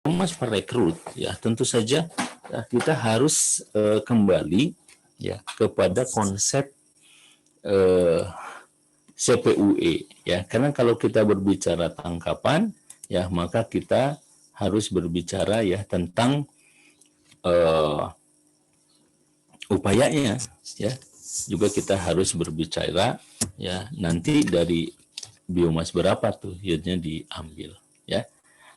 biomas perekrut, ya tentu saja kita harus kembali ya kepada konsep CPUE, ya, karena kalau kita berbicara tangkapan, ya maka kita harus berbicara ya tentang upayanya, ya. Juga kita harus berbicara ya nanti dari biomas berapa tuh yieldnya diambil, ya.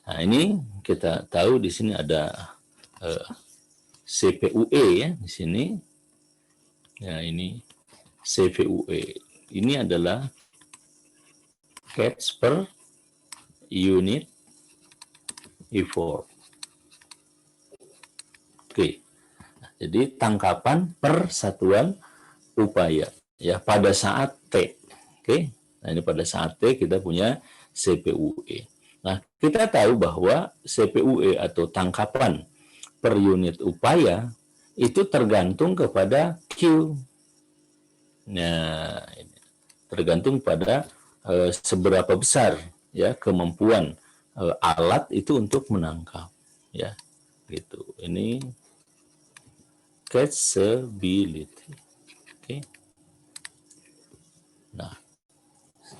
Nah, ini kita tahu di sini ada CPUE ya di sini. Ya, ini CPUE. Ini adalah catch per unit effort. Oke. Nah, jadi tangkapan per satuan upaya ya pada saat T. Oke. Nah, ini pada saat T kita punya CPUE. Nah, kita tahu bahwa CPUE atau tangkapan per unit upaya itu tergantung kepada Q. Nah, tergantung pada seberapa besar ya kemampuan alat itu untuk menangkap, ya gitu. Ini catchability. Oke. Nah,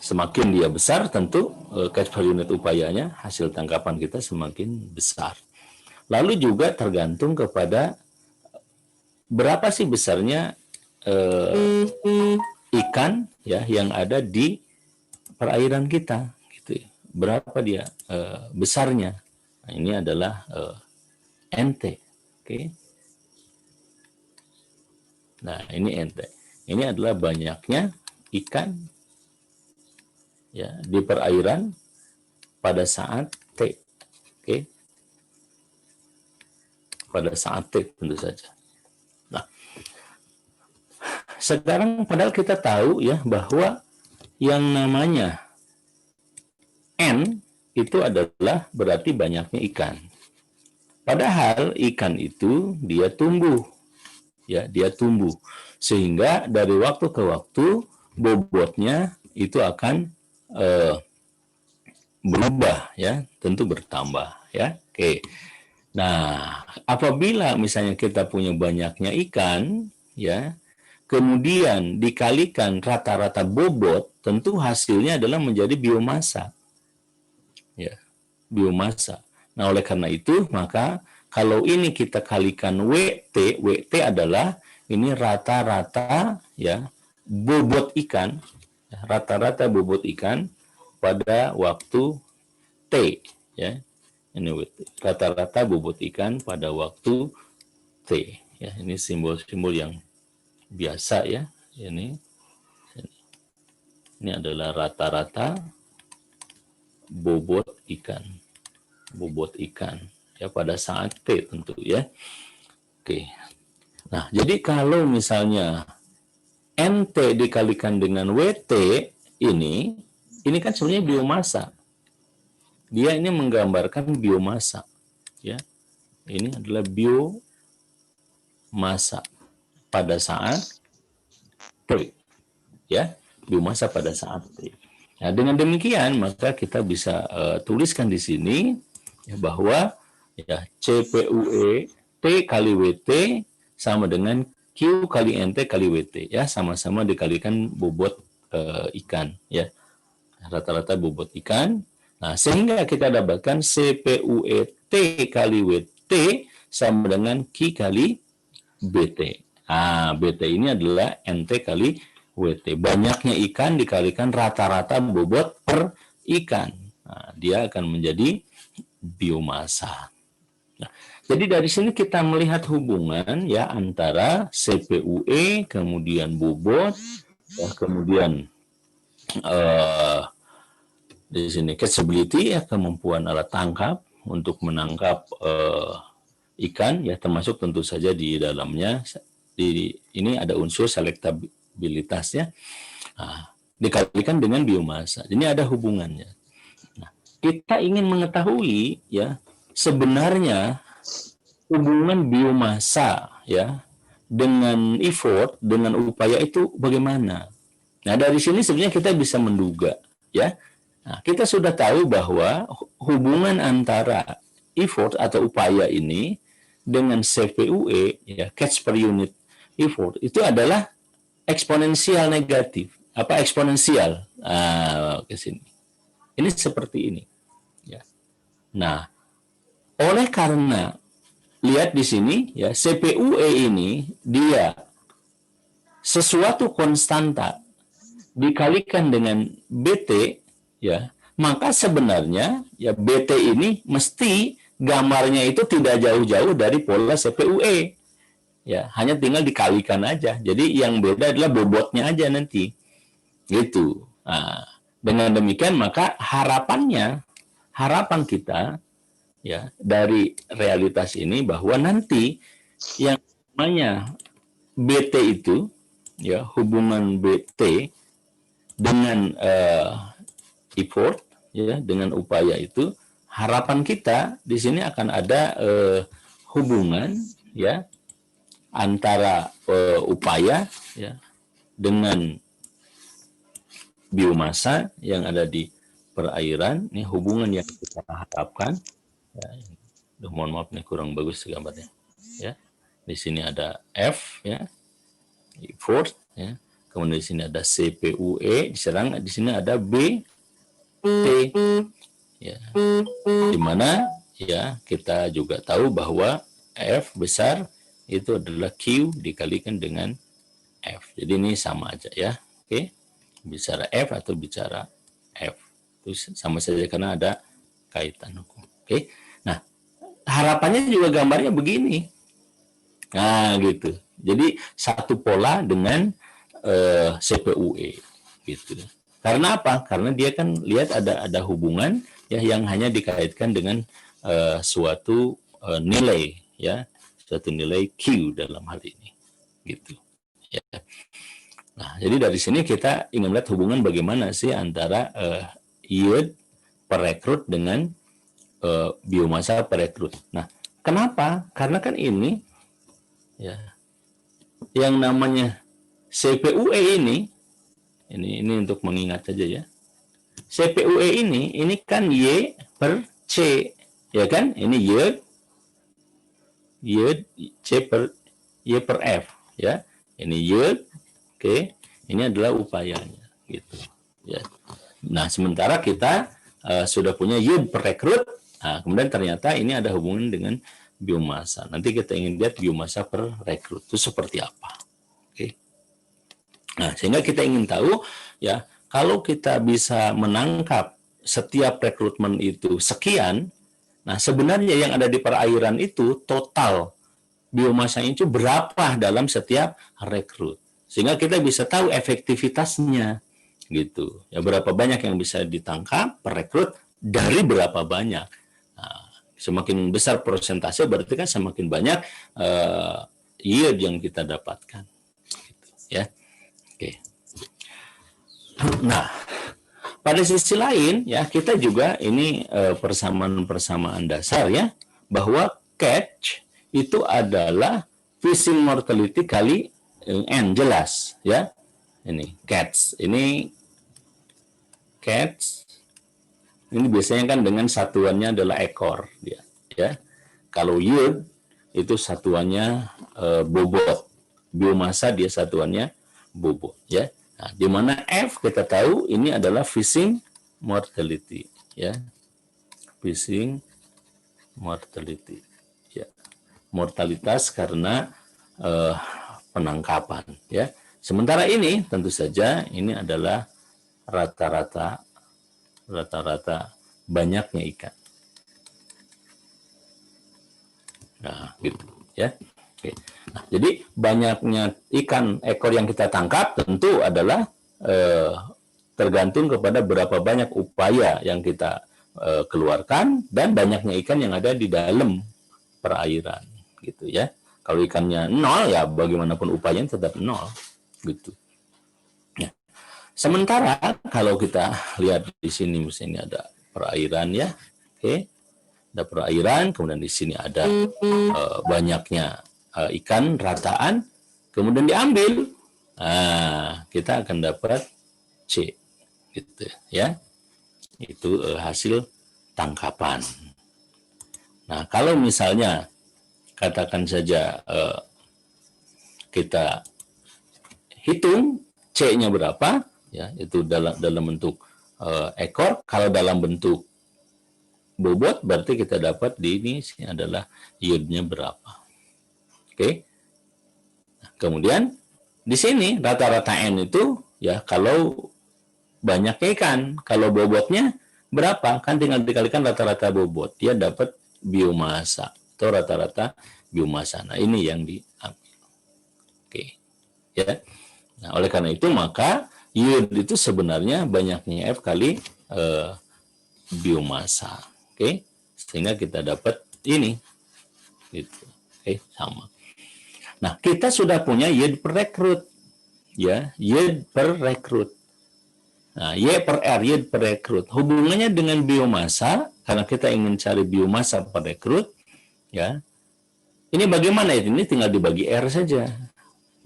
semakin dia besar tentu catch per unit upayanya, hasil tangkapan kita semakin besar. Lalu juga tergantung kepada berapa sih besarnya ikan ya yang ada di perairan kita gitu ya. Berapa dia besarnya. Nah, ini adalah NT. Oke. Nah, ini NT. Ini adalah banyaknya ikan ya di perairan pada saat T. Oke. Pada saat T tentu saja. Nah, sekarang padahal kita tahu ya bahwa yang namanya N itu adalah berarti banyaknya ikan. Padahal ikan itu dia tumbuh. Ya, dia tumbuh. Sehingga dari waktu ke waktu bobotnya itu akan berubah ya, tentu bertambah ya. Oke. Nah, apabila misalnya kita punya banyaknya ikan ya, kemudian dikalikan rata-rata bobot, tentu hasilnya adalah menjadi biomasa. Ya, biomasa. Nah, oleh karena itu, maka kalau ini kita kalikan WT, WT adalah ini rata-rata ya bobot ikan, rata-rata bobot ikan pada waktu T, ya. Ini WT, rata-rata bobot ikan pada waktu T. Ya, ini simbol-simbol yang biasa ya. Ini adalah rata-rata bobot ikan. Bobot ikan ya pada saat T tentu ya. Oke. Nah, jadi kalau misalnya NT dikalikan dengan WT ini kan sebenarnya biomasa. Dia ini menggambarkan biomasa ya. Ini adalah biomasa pada saat T ya, biomasa pada saat T. Nah, dengan demikian maka kita bisa tuliskan di sini ya, bahwa ya CPUE T kali WT sama dengan Q kali NT kali WT ya, sama-sama dikalikan bobot ikan ya, rata-rata bobot ikan. Nah, sehingga kita dapatkan CPUE T kali WT sama dengan Q kali BT. Nah, BT ini adalah NT kali WT. Banyaknya ikan dikalikan rata-rata bobot per ikan. Nah, dia akan menjadi biomasa. Nah, jadi dari sini kita melihat hubungan ya antara CPUE, kemudian bobot, ya, kemudian di sini catchability ya, kemampuan alat tangkap untuk menangkap ikan ya, termasuk tentu saja di dalamnya ini ada unsur selektabilitasnya. Nah, dikalikan dengan biomasa. Ini ada hubungannya. Nah, kita ingin mengetahui ya sebenarnya hubungan biomasa ya dengan effort, dengan upaya itu bagaimana. Nah, dari sini sebenarnya kita bisa menduga ya. Nah, kita sudah tahu bahwa hubungan antara effort atau upaya ini dengan CPUE, ya, catch per unit effort, itu adalah eksponensial negatif. Apa eksponensial? Ke sini. Ini seperti ini. Ya. Nah, oleh karena lihat di sini, ya, CPUE ini dia sesuatu konstanta dikalikan dengan BT, ya, maka sebenarnya ya BT ini mesti gambarnya itu tidak jauh-jauh dari pola CPUE. Ya, hanya tinggal dikalikan aja. Jadi yang beda adalah bobotnya aja nanti. Gitu. Nah, dengan demikian maka harapan kita, ya, dari realitas ini bahwa nanti yang namanya BT itu, ya, hubungan BT dengan effort, ya, dengan upaya itu, harapan kita di sini akan ada hubungan, ya, antara upaya, ya, dengan biomasa yang ada di perairan. Ini hubungan yang kita harapkan. Ya, mohon maaf nih kurang bagus gambarnya. Ya, di sini ada F, ya, effort, ya. Kemudian di sini ada CPUE, diserang di sini ada B, T, ya. Di mana, ya, kita juga tahu bahwa F besar itu adalah Q dikalikan dengan F. Jadi ini sama aja, ya. Oke. Bicara F atau bicara F. Itu sama saja karena ada kaitan hukum. Oke. Nah, harapannya juga gambarnya begini. Nah, gitu. Jadi satu pola dengan CPUE, gitu. Karena apa? Karena dia kan lihat ada hubungan, ya, yang hanya dikaitkan dengan suatu nilai, ya, suatu nilai Q dalam hal ini, gitu. Ya. Nah, jadi dari sini kita ingin melihat hubungan bagaimana sih antara yield per rekrut dengan biomasa per rekrut. Nah, kenapa? Karena kan ini, ya, yang namanya CPUE ini untuk mengingat saja, ya. CPUE ini kan Y per C, ya kan? Ini C per Y per F, ya. Ini yield, oke. Ini adalah upayanya, gitu, ya. Nah, sementara kita sudah punya yield per rekrut. Nah, kemudian ternyata ini ada hubungan dengan biomasa. Nanti kita ingin lihat biomasa per rekrut itu seperti apa. Oke. Nah, sehingga kita ingin tahu, ya, kalau kita bisa menangkap setiap rekrutmen itu sekian, nah sebenarnya yang ada di perairan itu total biomasanya itu berapa dalam setiap rekrut. Sehingga kita bisa tahu efektivitasnya, gitu. Ya, berapa banyak yang bisa ditangkap per rekrut dari berapa banyak. Nah, semakin besar persentase berarti kan semakin banyak yield yang kita dapatkan, gitu, ya. Oke. Nah, pada sisi lain, ya, kita juga ini persamaan dasar, ya, bahwa catch itu adalah fishing mortality kali N, jelas, ya. Ini catch, ini biasanya kan dengan satuannya adalah ekor, dia, ya. Kalau yield itu satuannya bobot, biomasa dia satuannya bobot, ya. Nah, di mana F kita tahu ini adalah fishing mortality, ya. Fishing mortality, ya. Mortalitas karena penangkapan, ya. Sementara ini tentu saja ini adalah rata-rata banyaknya ikan. Nah, gitu, ya. Oke. Nah, jadi banyaknya ikan ekor yang kita tangkap tentu adalah tergantung kepada berapa banyak upaya yang kita keluarkan dan banyaknya ikan yang ada di dalam perairan, gitu, ya. Kalau ikannya 0, ya bagaimanapun upayanya tetap 0, gitu. Ya. Sementara kalau kita lihat di sini, misalnya ada perairan, ya. Oke. Ada perairan, kemudian di sini ada banyaknya ikan rataan, kemudian diambil, nah, kita akan dapat C, gitu, ya. Itu hasil tangkapan. Nah, kalau misalnya katakan saja kita hitung C-nya berapa, ya itu dalam bentuk ekor. Kalau dalam bentuk bobot, berarti kita dapat di ini adalah yield-nya berapa. Oke. Nah, kemudian di sini rata-rata N itu ya kalau banyaknya ikan, kalau bobotnya berapa, kan tinggal dikalikan rata-rata bobot, dia dapat biomasa atau rata-rata biomasa. Nah, ini yang diambil. Oke. Ya. Nah, oleh karena itu maka yield itu sebenarnya banyaknya F kali biomasa. Oke. Sehingga kita dapat ini. Gitu. Oke, sama. Nah, kita sudah punya yield per rekrut. Ya, yield per rekrut. Nah, Y per R, yield per rekrut. Hubungannya dengan biomasa, karena kita ingin cari biomasa per rekrut, ya. Ini bagaimana ya? Ini tinggal dibagi R saja.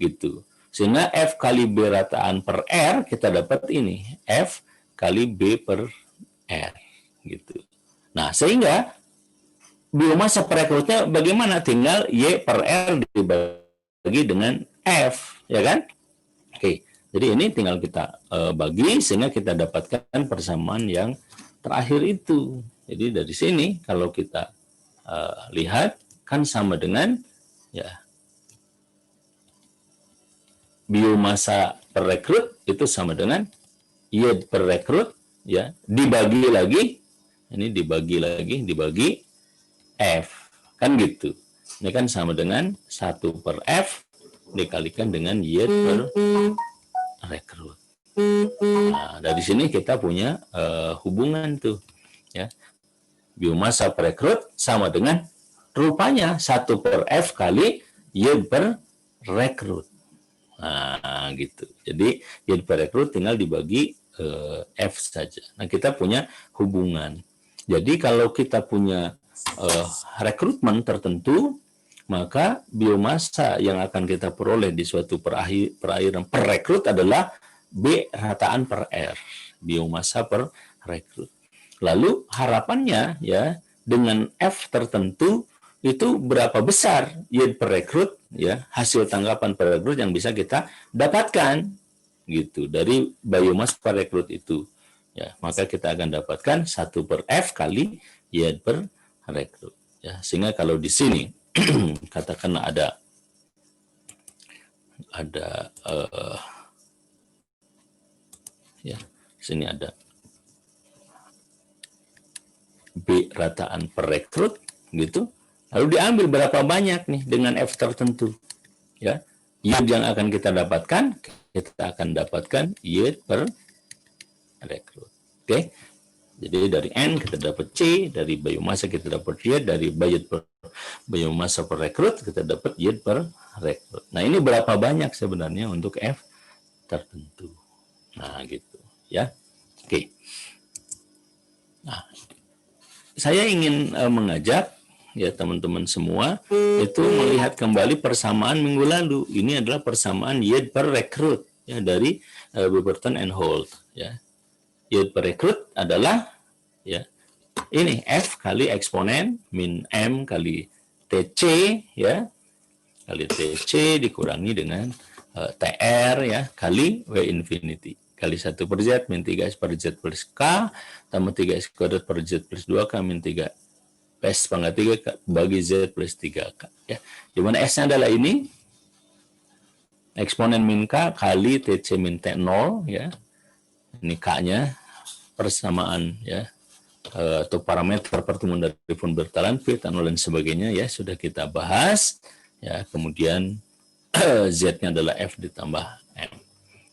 Gitu. Sehingga F kali B rataan per R, kita dapat ini. F kali B per R. Gitu. Nah, sehingga biomasa per rekrutnya bagaimana? Tinggal Y per R dibagi dengan F, ya kan? Oke, jadi ini tinggal kita bagi sehingga kita dapatkan persamaan yang terakhir itu. Jadi dari sini kalau kita lihat kan sama dengan ya biomasa per rekrut itu sama dengan yield per rekrut ya dibagi lagi ini dibagi F kan gitu. Ini kan sama dengan 1 per F dikalikan dengan yield per rekrut. Nah, dari sini kita punya hubungan tuh ya. Biomasa per rekrut sama dengan rupanya 1 per F kali yield per rekrut. Nah, gitu. Jadi yield per rekrut tinggal dibagi F saja. Nah, kita punya hubungan. Jadi kalau kita punya rekrutmen tertentu, maka biomasa yang akan kita peroleh di suatu perairan per rekrut adalah B rataan per R, biomasa per rekrut. Lalu harapannya ya dengan F tertentu itu berapa besar yield per rekrut ya hasil tangkapan per rekrut yang bisa kita dapatkan gitu dari biomass per rekrut itu ya maka kita akan dapatkan 1 per F kali yield per rekrut ya sehingga kalau di sini katakan ada ya sini ada B rataan per rekrut gitu. Lalu diambil berapa banyak nih dengan F tertentu. Ya. Yield yang akan kita dapatkan yield per rekrut. Oke. Jadi dari N kita dapat C, dari biomasa kita dapat yield, dari biomasa per rekrut kita dapat yield per rekrut. Nah, ini berapa banyak sebenarnya untuk F tertentu. Nah, gitu ya. Oke. Nah, saya ingin mengajak ya teman-teman semua itu melihat kembali persamaan minggu lalu. Ini adalah persamaan yield per rekrut ya dari Beaverton and Holt ya. Yield per rekrut adalah ya ini F kali eksponen min M kali TC ya kali TC dikurangi dengan TR ya kali W infinity kali 1 per Z min 3S per Z plus K tambah 3S kuadrat per Z plus 2K min 3 S pangkat 3 bagi Z plus 3K ya. Di mana S-nya adalah ini eksponen min K kali TC min T0 ya. Ini K-nya persamaan ya atau parameter pertemuan dari fundamentalan P, T0 dan sebagainya ya sudah kita bahas ya. Kemudian Z-nya adalah F ditambah M.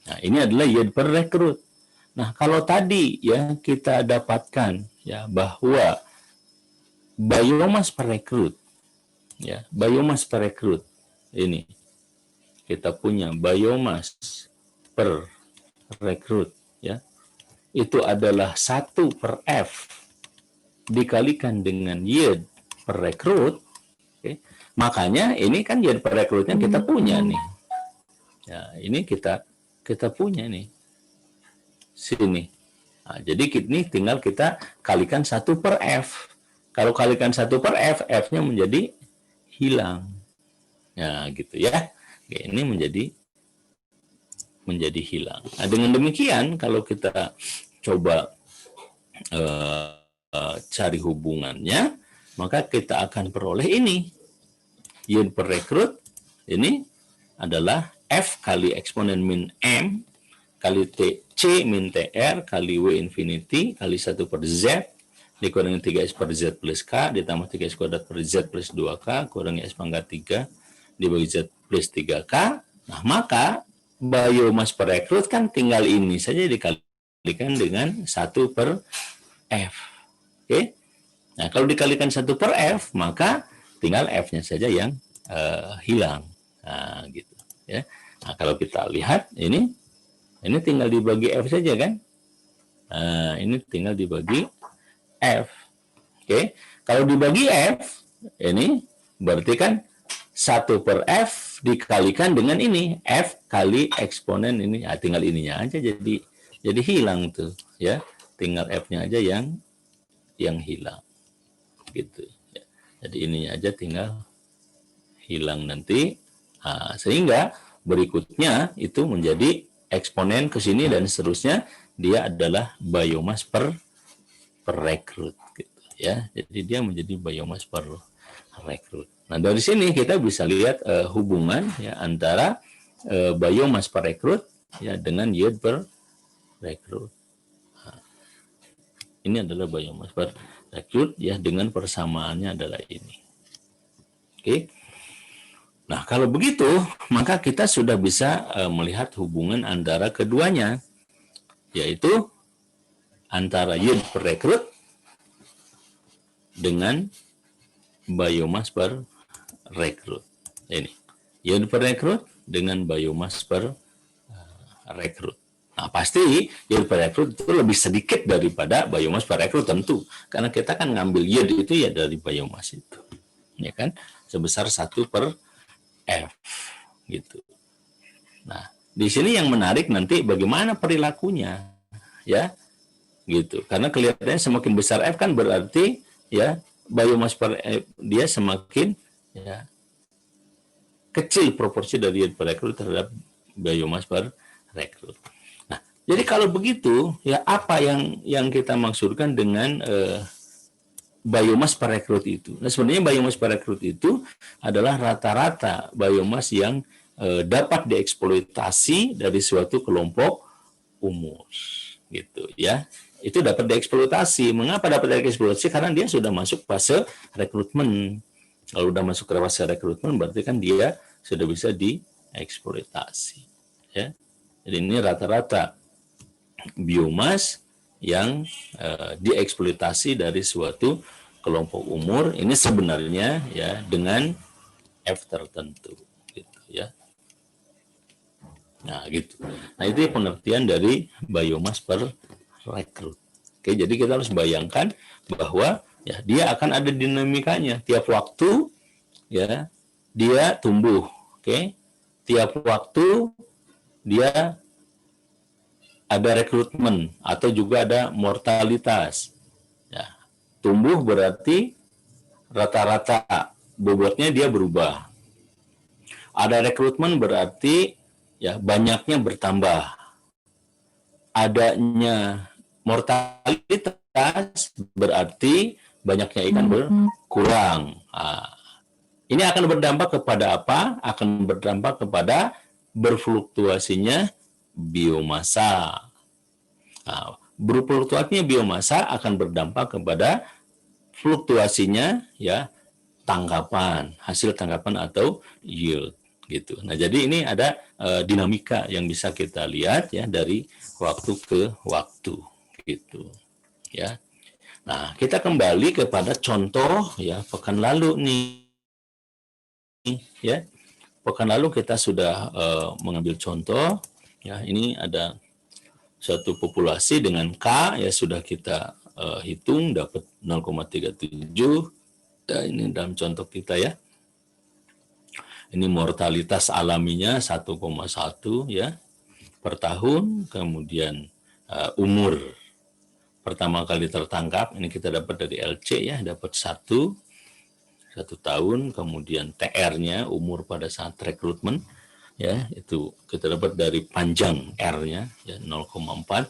Nah, ini adalah yield per rekrut. Nah, kalau tadi ya kita dapatkan ya bahwa biomass per rekrut ya, biomass per rekrut ini kita punya biomass per rekrut ya. Itu adalah 1 per F dikalikan dengan yield per rekrut. Okay. Makanya ini kan yield per rekrutnya kita punya nih. Ya, ini kita punya nih. Sini. Nah, jadi ini tinggal kita kalikan 1 per F. Kalau kalikan 1/f, f-nya menjadi hilang. Nah, gitu ya. Oke, ini menjadi hilang. Nah, dengan demikian kalau kita coba cari hubungannya, maka kita akan peroleh ini. Yield per rekrut ini adalah F kali eksponen min M kali C min TR kali W infinity kali 1/Z dikurangi 3S per Z plus K ditambah 3S kuadrat per Z plus 2K kurangi S pangkat 3 dibagi Z plus 3K. Nah, maka biomass per rekrut kan tinggal ini saja dikalikan dengan 1/F. Oke. Nah, kalau dikalikan 1/F, maka tinggal F-nya saja yang hilang. Nah, gitu ya. Nah, kalau kita lihat ini tinggal dibagi F saja kan? Nah, ini tinggal dibagi F. Oke. Kalau dibagi F, ini berarti kan 1/F dikalikan dengan ini F kali eksponen ini. Nah, tinggal ininya aja jadi hilang tuh ya. Tinggal F-nya aja yang hilang. Gitu ya. Jadi ininya aja tinggal hilang nanti. Nah, sehingga berikutnya itu menjadi eksponen ke sini dan seterusnya dia adalah biomass per rekrut gitu ya. Jadi dia menjadi biomass per rekrut. Nah, dari sini kita bisa lihat hubungan ya antara biomass per rekrut ya dengan yield per rekrut. Nah, ini adalah biomass per rekrut ya dengan persamaannya adalah ini. Oke. Nah, kalau begitu, maka kita sudah bisa melihat hubungan antara keduanya, yaitu antara yield per rekrut dengan biomass per rekrut. Ini, yield per rekrut dengan biomass per rekrut. Nah, pasti yield per rekrut itu lebih sedikit daripada biomass per rekrut tentu, karena kita kan ngambil yield itu ya dari biomass itu, ya kan, sebesar 1/F gitu. Nah, di sini yang menarik nanti bagaimana perilakunya, ya, gitu. Karena kelihatannya semakin besar F kan berarti ya biomass per F dia semakin ya kecil proporsi dari yield per rekrut terhadap biomass per rekrut. Nah, jadi kalau begitu ya apa yang kita maksudkan dengan biomass per rekrut itu. Nah, sebenarnya biomass per rekrut itu adalah rata-rata biomass yang dapat dieksploitasi dari suatu kelompok umur, gitu ya. Itu dapat dieksploitasi. Mengapa dapat dieksploitasi? Karena dia sudah masuk fase rekrutmen. Kalau sudah masuk ke fase rekrutmen, berarti kan dia sudah bisa dieksploitasi. Ya. Jadi ini rata-rata biomass yang dieksploitasi dari suatu kelompok umur ini sebenarnya ya dengan F tertentu gitu ya. Nah, gitu. Nah, itu pengertian dari biomass per rekrut. Oke, jadi kita harus bayangkan bahwa ya dia akan ada dinamikanya tiap waktu ya dia tumbuh. Oke. Tiap waktu dia ada rekrutmen atau juga ada mortalitas. Ya, tumbuh berarti rata-rata bobotnya dia berubah. Ada rekrutmen berarti ya banyaknya bertambah. Adanya mortalitas berarti banyaknya ikan berkurang. Nah, ini akan berdampak kepada apa? Akan berdampak kepada berfluktuasinya biomasa. Nah, berfluktuasinya biomasa akan berdampak kepada fluktuasinya ya tangkapan, hasil tangkapan atau yield gitu. Nah, jadi ini ada dinamika yang bisa kita lihat ya dari waktu ke waktu gitu. Ya. Nah, kita kembali kepada contoh ya pekan lalu nih. Ya. Pekan lalu kita sudah mengambil contoh ya, ini ada suatu populasi dengan K ya sudah kita hitung dapat 0,37 ya, ini dalam contoh kita ya. Ini mortalitas alaminya 1,1 ya per tahun, kemudian umur pertama kali tertangkap, ini kita dapat dari LC ya, dapat 1 tahun, kemudian TR-nya umur pada saat rekrutmen ya, itu kita dapat dari panjang R-nya ya 0,4.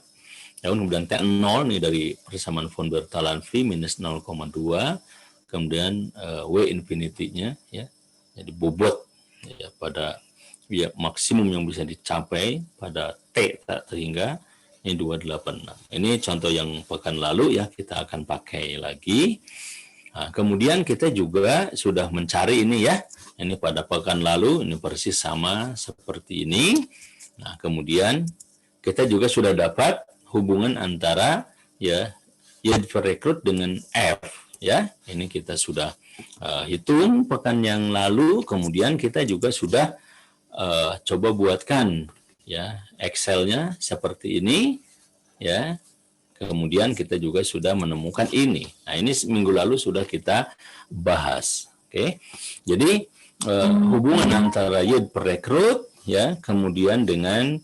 Kemudian T0 nih dari persamaan von Bertalanffy minus 0,2. Kemudian W infinity-nya ya, jadi bobot ya pada ya maksimum yang bisa dicapai pada T tak terhingga ini 286. Ini contoh yang pekan lalu ya, kita akan pakai lagi. Nah, kemudian kita juga sudah mencari ini ya, ini pada pekan lalu, ini persis sama seperti ini. Nah, kemudian kita juga sudah dapat hubungan antara ya yield per recruit dengan F ya. Ini kita sudah hitung pekan yang lalu, kemudian kita juga sudah coba buatkan ya Excel-nya seperti ini ya. Kemudian kita juga sudah menemukan ini. Nah, ini minggu lalu sudah kita bahas. Oke. Jadi hubungan antara yield per recruit ya, kemudian dengan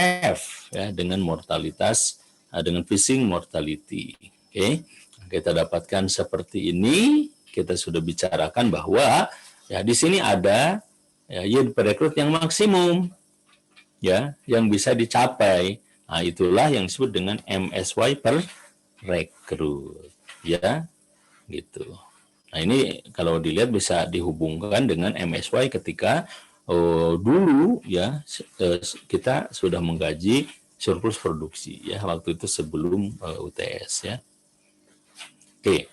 F ya, dengan mortalitas dengan phishing mortality. Oke. Kita dapatkan seperti ini. Kita sudah bicarakan bahwa ya di sini ada ya, yield per recruit yang maksimum ya, yang bisa dicapai. Nah, itulah yang disebut dengan MSY per recruit ya, gitu. Nah, ini kalau dilihat bisa dihubungkan dengan MSY ketika dulu ya kita sudah menggaji surplus produksi ya, waktu itu sebelum UTS ya. Oke.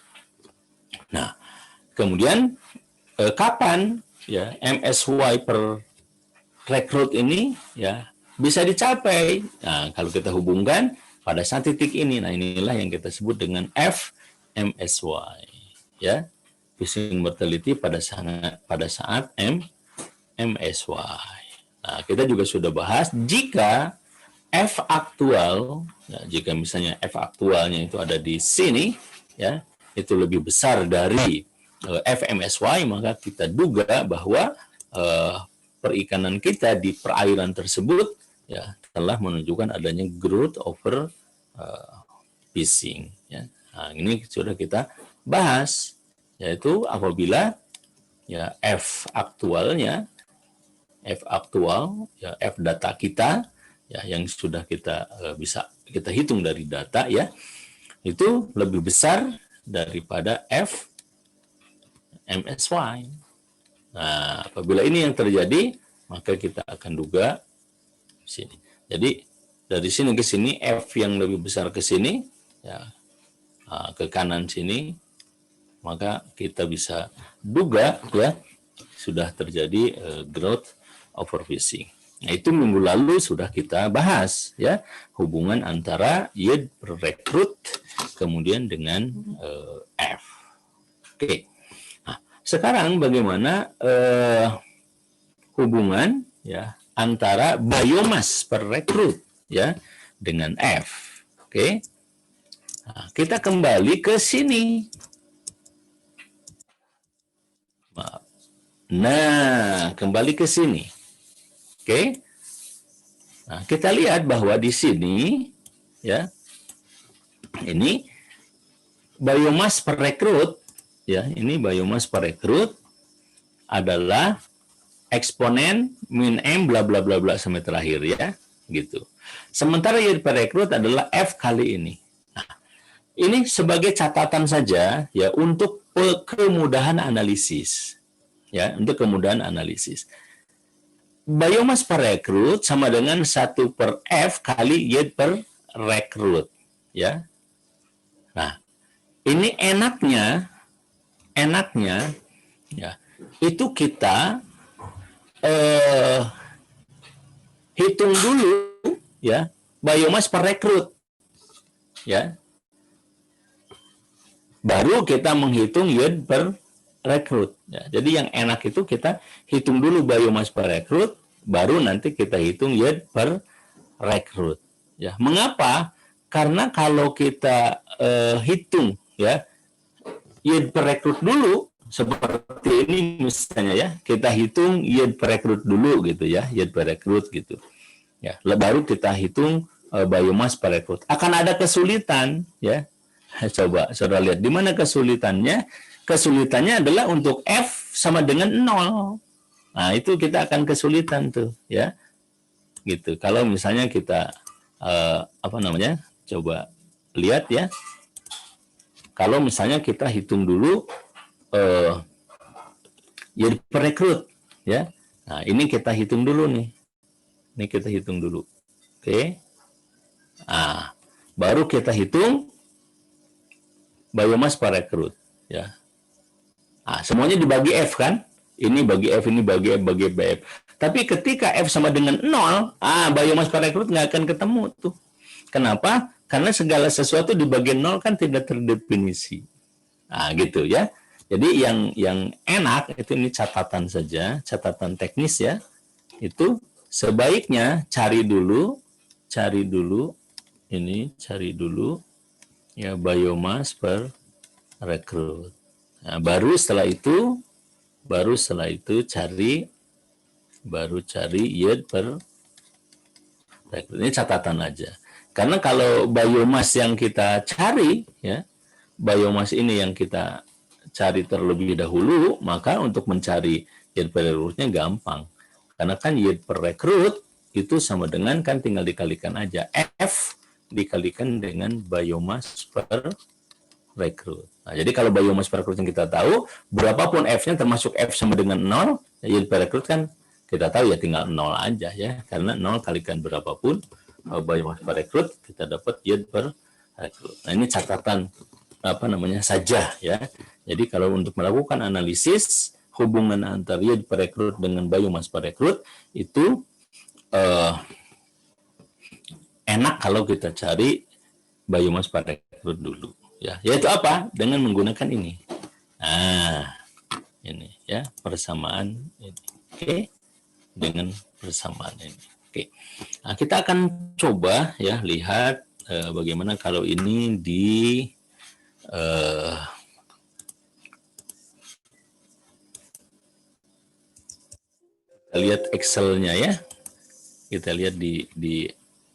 Nah, kemudian kapan ya MSY per rekrut ini ya bisa dicapai? Nah, kalau kita hubungkan pada saat titik ini, nah inilah yang kita sebut dengan FMSY ya, phishing mortality pada saat MSY. Nah, kita juga sudah bahas jika F aktual ya, jika misalnya F aktualnya itu ada di sini ya, itu lebih besar dari FMSY, maka kita duga bahwa perikanan kita di perairan tersebut ya telah menunjukkan adanya growth over phishing ya. Nah, ini sudah kita bahas, yaitu apabila ya F aktual ya F data kita ya yang sudah kita bisa kita hitung dari data ya, itu lebih besar daripada F MSY. Nah, apabila ini yang terjadi, maka kita akan duga sini. Jadi dari sini ke sini F yang lebih besar ke sini ya, ke kanan sini, maka kita bisa duga ya sudah terjadi growth over phishing. Nah, itu minggu lalu sudah kita bahas ya, hubungan antara yield per recruit kemudian dengan F. Oke. Nah, sekarang bagaimana hubungan ya antara biomass per rekrut ya dengan F. Oke. Nah, kita kembali ke sini. Nah, kembali ke sini. Oke. Nah, kita lihat bahwa di sini ya ini biomass per rekrut ya, ini biomass per rekrut adalah eksponen min M bla bla bla bla sampai terakhir ya, gitu. Sementara yield per rekrut adalah F kali ini. Nah, ini sebagai catatan saja ya untuk kemudahan analisis. Ya, untuk kemudahan analisis. Biomass per rekrut sama dengan 1 per F kali yield per rekrut ya. Nah, ini enaknya ya, itu kita hitung dulu ya biomass per rekrut ya, baru kita menghitung yield per rekrut ya. Jadi yang enak itu kita hitung dulu biomass per rekrut, baru nanti kita hitung yield per rekrut ya. Mengapa? Karena kalau kita hitung ya yield per rekrut dulu seperti ini misalnya ya, kita hitung yield per rekrut dulu gitu ya, yield per rekrut gitu ya, baru kita hitung biomass per rekrut. Akan ada kesulitan, ya. Coba saudara lihat di mana kesulitannya. Kesulitannya adalah untuk F sama dengan 0. Nah, itu kita akan kesulitan tuh, ya. Gitu. Kalau misalnya kita apa namanya? Coba lihat ya. Kalau misalnya kita hitung dulu yield per rekrut, ya. Nah, ini kita hitung dulu nih. Ini kita hitung dulu. Oke. Nah, baru kita hitung biomass per rekrut, ya. Nah, semuanya dibagi F kan? Ini bagi F, ini bagi F, bagi F. Tapi ketika F sama dengan 0, biomass per rekrut nggak akan ketemu tuh. Kenapa? Karena segala sesuatu di bagian 0 kan tidak terdefinisi. Nah, gitu ya. Jadi yang enak itu ini catatan saja, catatan teknis ya. Itu sebaiknya cari dulu ya biomass per rekrut. Nah, baru setelah itu cari yield per rekrut. Ini catatan aja. Karena kalau biomass yang kita cari ya, biomass ini yang kita cari terlebih dahulu, maka untuk mencari yield per rekrutnya gampang. Karena kan yield per rekrut itu sama dengan kan tinggal dikalikan aja F dikalikan dengan biomass per rekrut. Nah, jadi kalau biomass per rekrut yang kita tahu, berapapun F-nya termasuk F sama dengan 0, yield per rekrut kan kita tahu ya tinggal 0 aja ya. Karena 0 kalikan berapapun biomass per rekrut, kita dapat yield per rekrut. Nah, ini catatan saja ya. Jadi kalau untuk melakukan analisis hubungan antara yield per rekrut dengan biomass per rekrut itu enak kalau kita cari biomass per rekrut dulu ya. Yaitu apa? Dengan menggunakan ini. Nah, ini ya persamaan ini. Oke. Dengan persamaan ini. Oke. Nah, kita akan coba ya lihat bagaimana kalau ini di kita lihat Excel-nya ya. Kita lihat di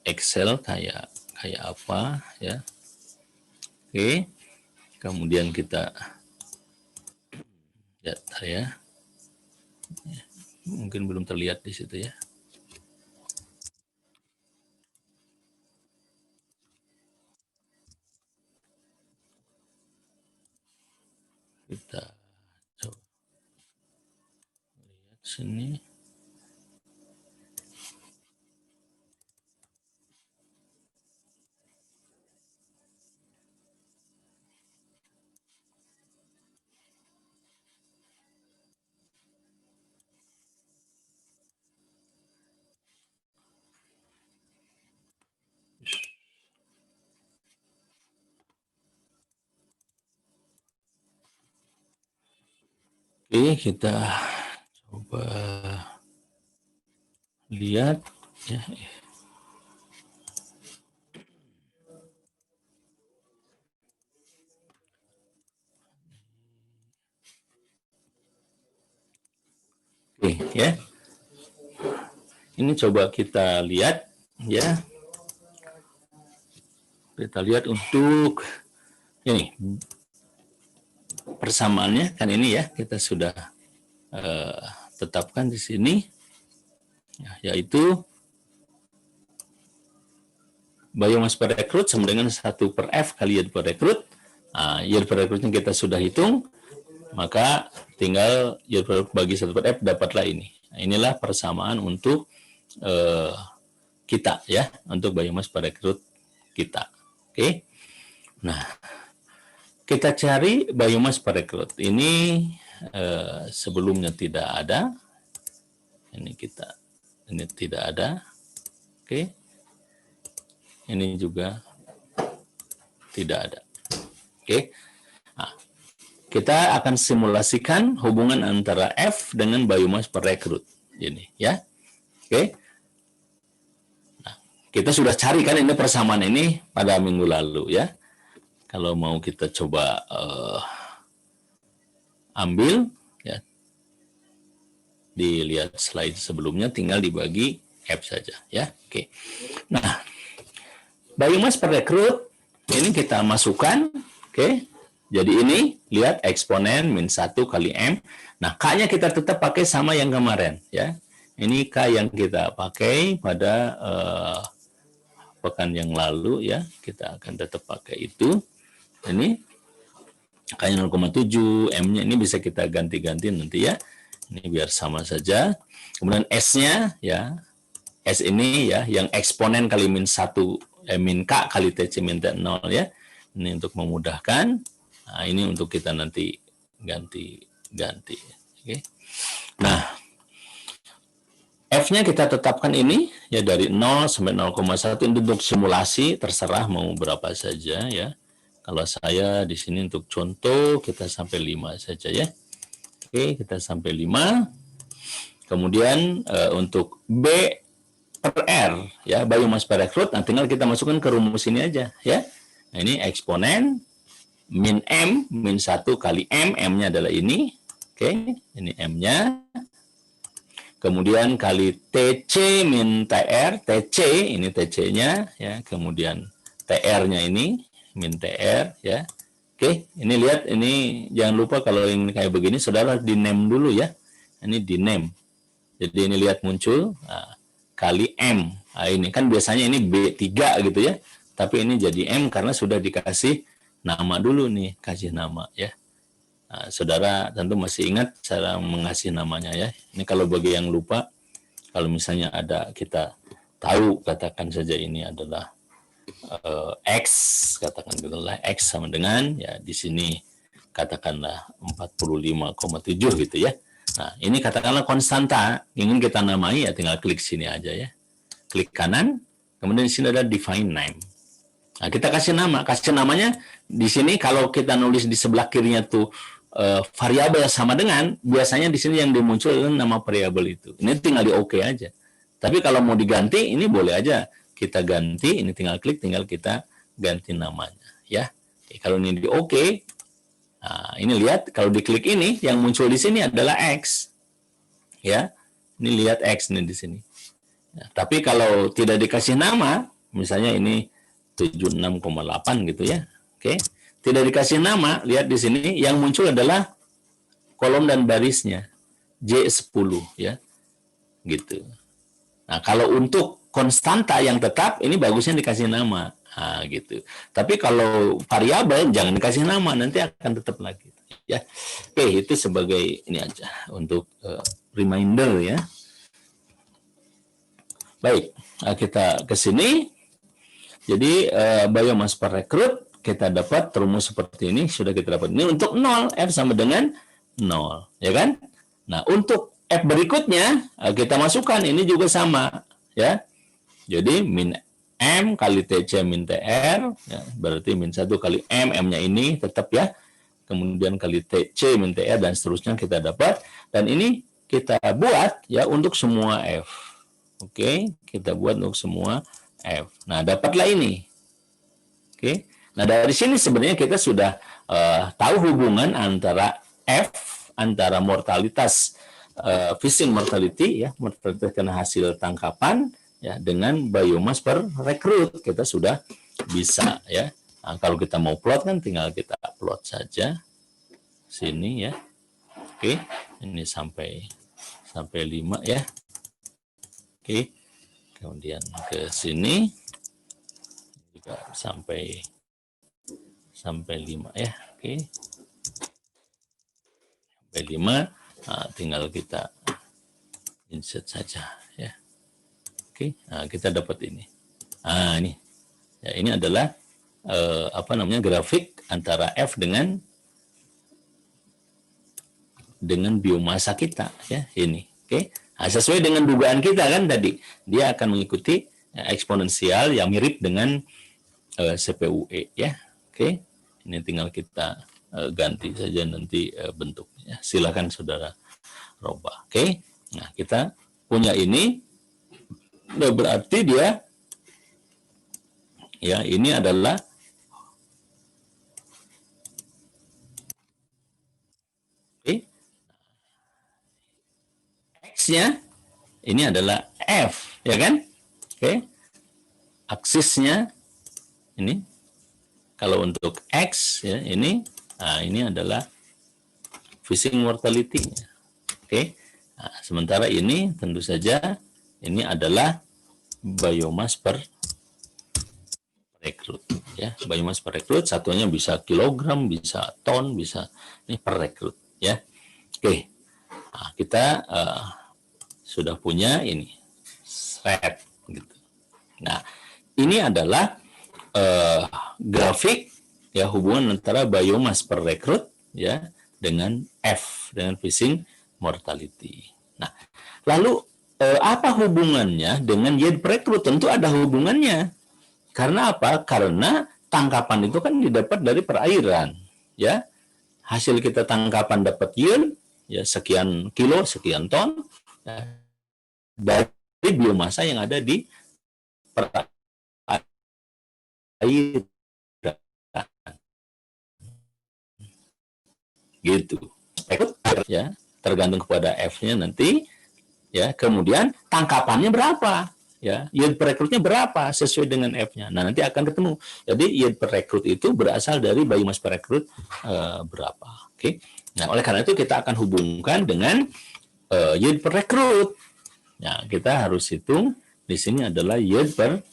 Excel kayak apa ya. Oke. Kemudian kita lihat ya. Mungkin belum terlihat di situ ya. Kita coba lihat sini. Oke, kita coba lihat ya. Oke, ya. Ini coba kita lihat ya. Kita lihat untuk ini persamaannya kan ini ya kita sudah tetapkan di sini ya, yaitu biomass per rekrut sama dengan 1 per F kali yield per rekrut. Nah, yield per rekrutnya kita sudah hitung, maka tinggal yield per rekrut bagi 1 per F dapatlah ini. Nah, inilah persamaan untuk kita ya, untuk biomass per rekrut kita. Oke. Nah, kita cari biomass per rekrut. Ini sebelumnya tidak ada. Ini tidak ada. Oke. Ini juga tidak ada. Oke. Nah, kita akan simulasikan hubungan antara F dengan biomass per rekrut. Ini ya. Oke. Nah, kita sudah cari kan ini persamaan ini pada minggu lalu ya. Kalau mau kita coba ambil ya, dilihat slide sebelumnya tinggal dibagi F saja ya. Oke. Nah, biomass per rekrut ini kita masukkan, oke. Jadi ini lihat eksponen min 1 kali M. Nah, K-nya kita tetap pakai sama yang kemarin ya. Ini K yang kita pakai pada pekan yang lalu ya. Kita akan tetap pakai itu. Ini K-nya 0,7, M-nya ini bisa kita ganti-ganti nanti ya. Ini biar sama saja. Kemudian S-nya ya. S ini ya yang eksponen kali min 1 min K kali TC min T0 ya. Ini untuk memudahkan. Nah, ini untuk kita nanti ganti-ganti. Oke. Nah, F-nya kita tetapkan ini ya dari 0 sampai 0,1 untuk simulasi, terserah mau berapa saja ya. Kalau saya di sini untuk contoh kita sampai 5 saja ya. Oke, kita sampai 5. Kemudian untuk B per R ya, biomass per rekrut, nah tinggal kita masukkan ke rumus ini aja ya. Nah, ini eksponen min M, min 1 kali M, M-nya adalah ini. Oke, ini M-nya. Kemudian kali TC min TR, TC, ini TC-nya. Ya. Kemudian TR-nya ini, min TR. Ya. Oke, ini lihat, ini jangan lupa kalau yang kayak begini, saudara di name dulu ya. Ini di name. Jadi ini lihat muncul, nah, kali M. Nah, ini kan biasanya ini B3 gitu ya. Tapi ini jadi M karena sudah dikasih nama dulu nih, kasih nama ya. Nah, saudara tentu masih ingat cara mengasih namanya ya. Ini kalau bagi yang lupa, kalau misalnya ada kita tahu, katakan saja ini adalah X, katakan adalah X sama dengan ya di sini katakanlah 45,7 gitu ya. Nah, ini katakanlah konstanta, ingin kita namai ya tinggal klik sini aja ya. Klik kanan, kemudian di sini ada define name. Nah, kita kasih nama, namanya di sini kalau kita nulis di sebelah kirinya tuh variabel sama dengan, biasanya di sini yang dimuncul adalah nama variabel itu. Ini tinggal di OK aja. Tapi kalau mau diganti, ini boleh aja kita ganti, ini tinggal klik, tinggal kita ganti namanya, ya. Oke, kalau ini di OK, nah, ini lihat kalau diklik ini, yang muncul di sini adalah X, ya. Ini lihat X nih di sini. Ya, tapi kalau tidak dikasih nama, misalnya ini 76,8 gitu ya. Oke. Tidak dikasih nama, lihat di sini yang muncul adalah kolom dan barisnya J10 ya. Gitu. Nah, kalau untuk konstanta yang tetap ini bagusnya dikasih nama. Nah, gitu. Tapi kalau variabel jangan dikasih nama, nanti akan tetap lagi ya. Oke, itu sebagai ini aja untuk reminder ya. Baik, nah kita ke sini. Jadi biomass per rekrut kita dapat rumus seperti ini, sudah kita dapat. Ini untuk 0, F sama dengan 0, ya kan? Nah, untuk F berikutnya kita masukkan ini juga sama, ya. Jadi min M kali TC min TR, ya, berarti min 1 kali M, M-nya ini tetap ya. Kemudian kali TC min TR dan seterusnya kita dapat. Dan ini kita buat ya untuk semua F. Oke, kita buat untuk semua F. Nah, dapatlah ini. Oke. Nah, dari sini sebenarnya kita sudah tahu hubungan antara F, antara mortalitas fishing mortality ya, mortalitas karena hasil tangkapan ya dengan biomass per rekrut. Kita sudah bisa ya. Nah, kalau kita mau plot kan tinggal kita plot saja sini ya. Oke, ini sampai 5 ya. Oke. Kemudian ke sini juga sampai 5 ya. Oke. Sampai 5, nah, tinggal kita insert saja ya. Oke, nah, kita dapat ini. Nah, ini. Ya, ini adalah grafik antara F dengan biomasa kita ya, ini. Oke. Nah, sesuai dengan dugaan kita kan tadi, dia akan mengikuti eksponensial yang mirip dengan CPUE ya. Oke, ini tinggal kita ganti saja nanti bentuknya. Silakan saudara robah. Oke, nah kita punya ini, berarti dia ya ini adalah X-nya ini adalah F, ya kan? Oke. Aksisnya ini. Kalau untuk X ya ini, nah ini adalah fishing mortality. Oke. Nah, sementara ini tentu saja ini adalah biomass per rekrut ya. Biomass per rekrut satunya bisa kilogram, bisa ton, bisa ini per rekrut ya. Oke. Nah, kita sudah punya ini thread gitu. Nah, ini adalah grafik ya hubungan antara biomass per rekrut ya dengan F, dengan fishing mortality. Nah, lalu apa hubungannya dengan yield per rekrut? Tentu ada hubungannya. Karena apa? Karena tangkapan itu kan didapat dari perairan, ya. Hasil kita tangkapan dapat yield ya sekian kilo, sekian ton ya, dari biomasa yang ada di perairan. Gitu ya, tergantung kepada F-nya nanti ya, kemudian tangkapannya berapa ya, yield per rekrutnya berapa sesuai dengan F-nya. Nah, nanti akan ketemu. Jadi yield per rekrut itu berasal dari biomass per rekrut berapa. Oke. Nah, oleh karena itu kita akan hubungkan dengan yield per rekrut. Nah, kita harus hitung di sini adalah yield per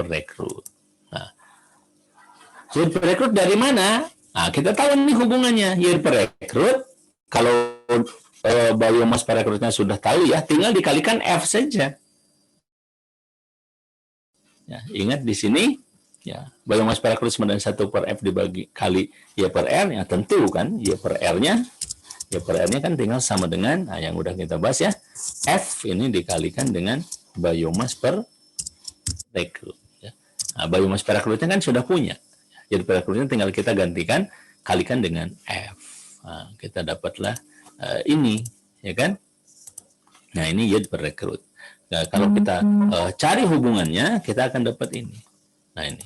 rekrut. Nah, yield per rekrut dari mana? Nah, kita tahu nih hubungannya. Yield per rekrut, kalau biomass per rekrutnya sudah tahu ya, tinggal dikalikan F saja. Ya, ingat di sini, ya, biomass per rekrut sama dengan 1 per F dibagi kali Y per R, ya tentu kan, Y per R-nya kan tinggal sama dengan, nah yang udah kita bahas ya, F ini dikalikan dengan biomass per rekrut. Ya. Nah, biomass per rekrutnya kan sudah punya. Jadi per rekrutnya tinggal kita gantikan, kalikan dengan F. Nah, kita dapatlah ini, ya kan? Nah, ini yield per rekrut. Nah, kalau kita cari hubungannya, kita akan dapat ini. Nah, ini.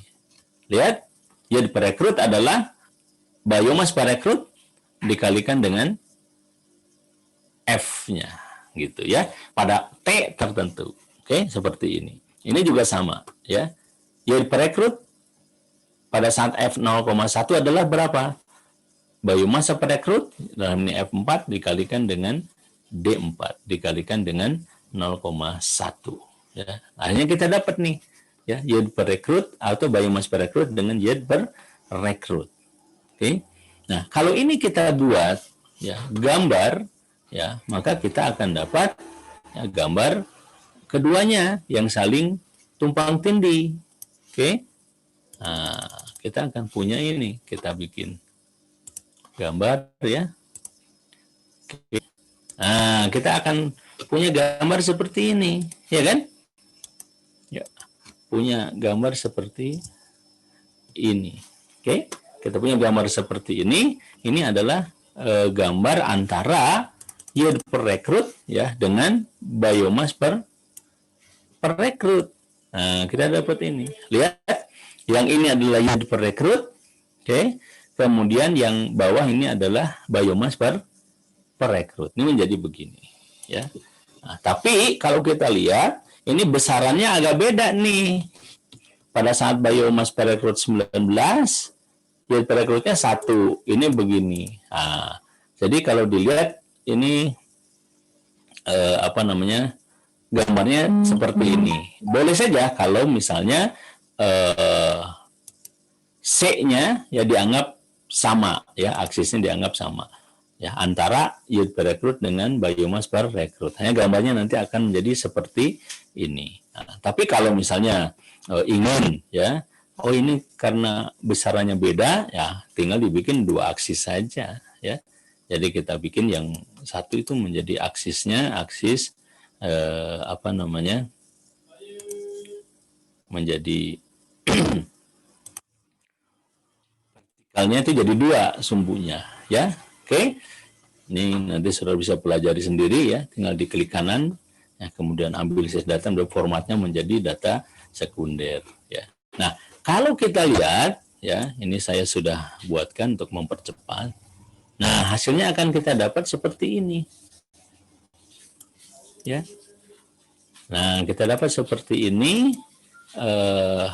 Lihat, yield per rekrut adalah biomass per rekrut dikalikan dengan F-nya, gitu ya. Pada T tertentu. Oke, seperti ini. Ini juga sama, ya. Yield per rekrut pada saat F 0,1 adalah berapa? Biomasa per rekrut dalam ini F4 dikalikan dengan D4 dikalikan dengan 0,1 ya. Akhirnya kita dapat nih ya yield per rekrut atau biomass per rekrut dengan yield per rekrut. Oke. Nah, kalau ini kita buat ya gambar ya, maka kita akan dapat ya, gambar keduanya yang saling tumpang tindih. Oke. Nah, kita akan punya ini, kita bikin gambar ya. Oke. Nah, kita akan punya gambar seperti ini, ya kan? Ya, punya gambar seperti ini. Oke, kita punya gambar seperti ini. Ini adalah gambar antara yield per rekrut ya dengan biomass per rekrut. Nah, kita dapat ini. Lihat. Yang ini adalah yield per rekrut, oke. Kemudian yang bawah ini adalah biomass per rekrut. Ini menjadi begini, ya. Nah, tapi kalau kita lihat, ini besarannya agak beda nih. Pada saat biomass per rekrut 19, yield per rekrutnya 1. Ini begini. Nah, jadi kalau dilihat ini gambarnya seperti ini. Boleh saja kalau misalnya C-nya ya dianggap sama ya, aksisnya dianggap sama ya antara yield per rekrut dengan biomass per rekrut. Hanya gambarnya nanti akan menjadi seperti ini. Nah, tapi kalau misalnya ingin ya, oh ini karena besarannya beda ya, tinggal dibikin 2 aksis saja ya. Jadi kita bikin yang satu itu menjadi aksisnya aksis menjadi vertikalnya itu jadi 2 sumbunya ya. Oke. Ini nanti saudara bisa pelajari sendiri ya, tinggal diklik kanan ya, kemudian ambil sys data dan formatnya menjadi data sekunder ya. Nah, kalau kita lihat ya, ini saya sudah buatkan untuk mempercepat. Nah, hasilnya akan kita dapat seperti ini. Ya. Nah, kita dapat seperti ini.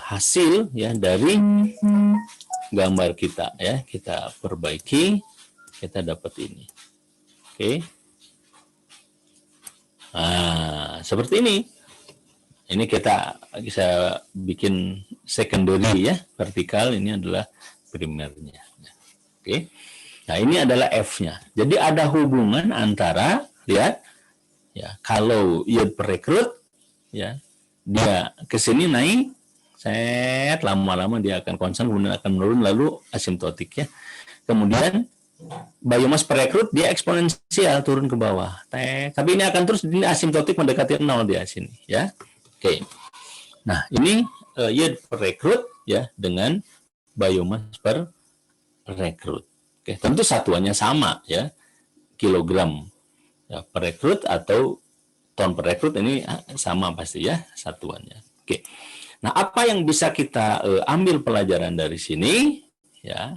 hasil ya dari gambar kita ya, kita perbaiki, kita dapat ini. Oke. Nah, seperti ini. Ini kita bisa bikin secondary ya, vertikal, ini adalah primernya. Oke. Nah, ini adalah F-nya. Jadi ada hubungan antara, lihat, ya, kalau yield per rekrut, ya, dia ke sini naik, set, lama-lama dia akan konstan, kemudian akan menurun, lalu asimptotik ya. Kemudian biomass per rekrut dia eksponensial turun ke bawah. Tapi ini akan terus ini asimptotik mendekati 0 dia sini ya. Oke. Nah, ini yield per rekrut ya dengan biomass per rekrut. Oke, tentu satuannya sama ya. Kilogram ya, per rekrut atau ton per rekrut ini sama pasti ya satuannya. Oke. Nah, apa yang bisa kita ambil pelajaran dari sini ya?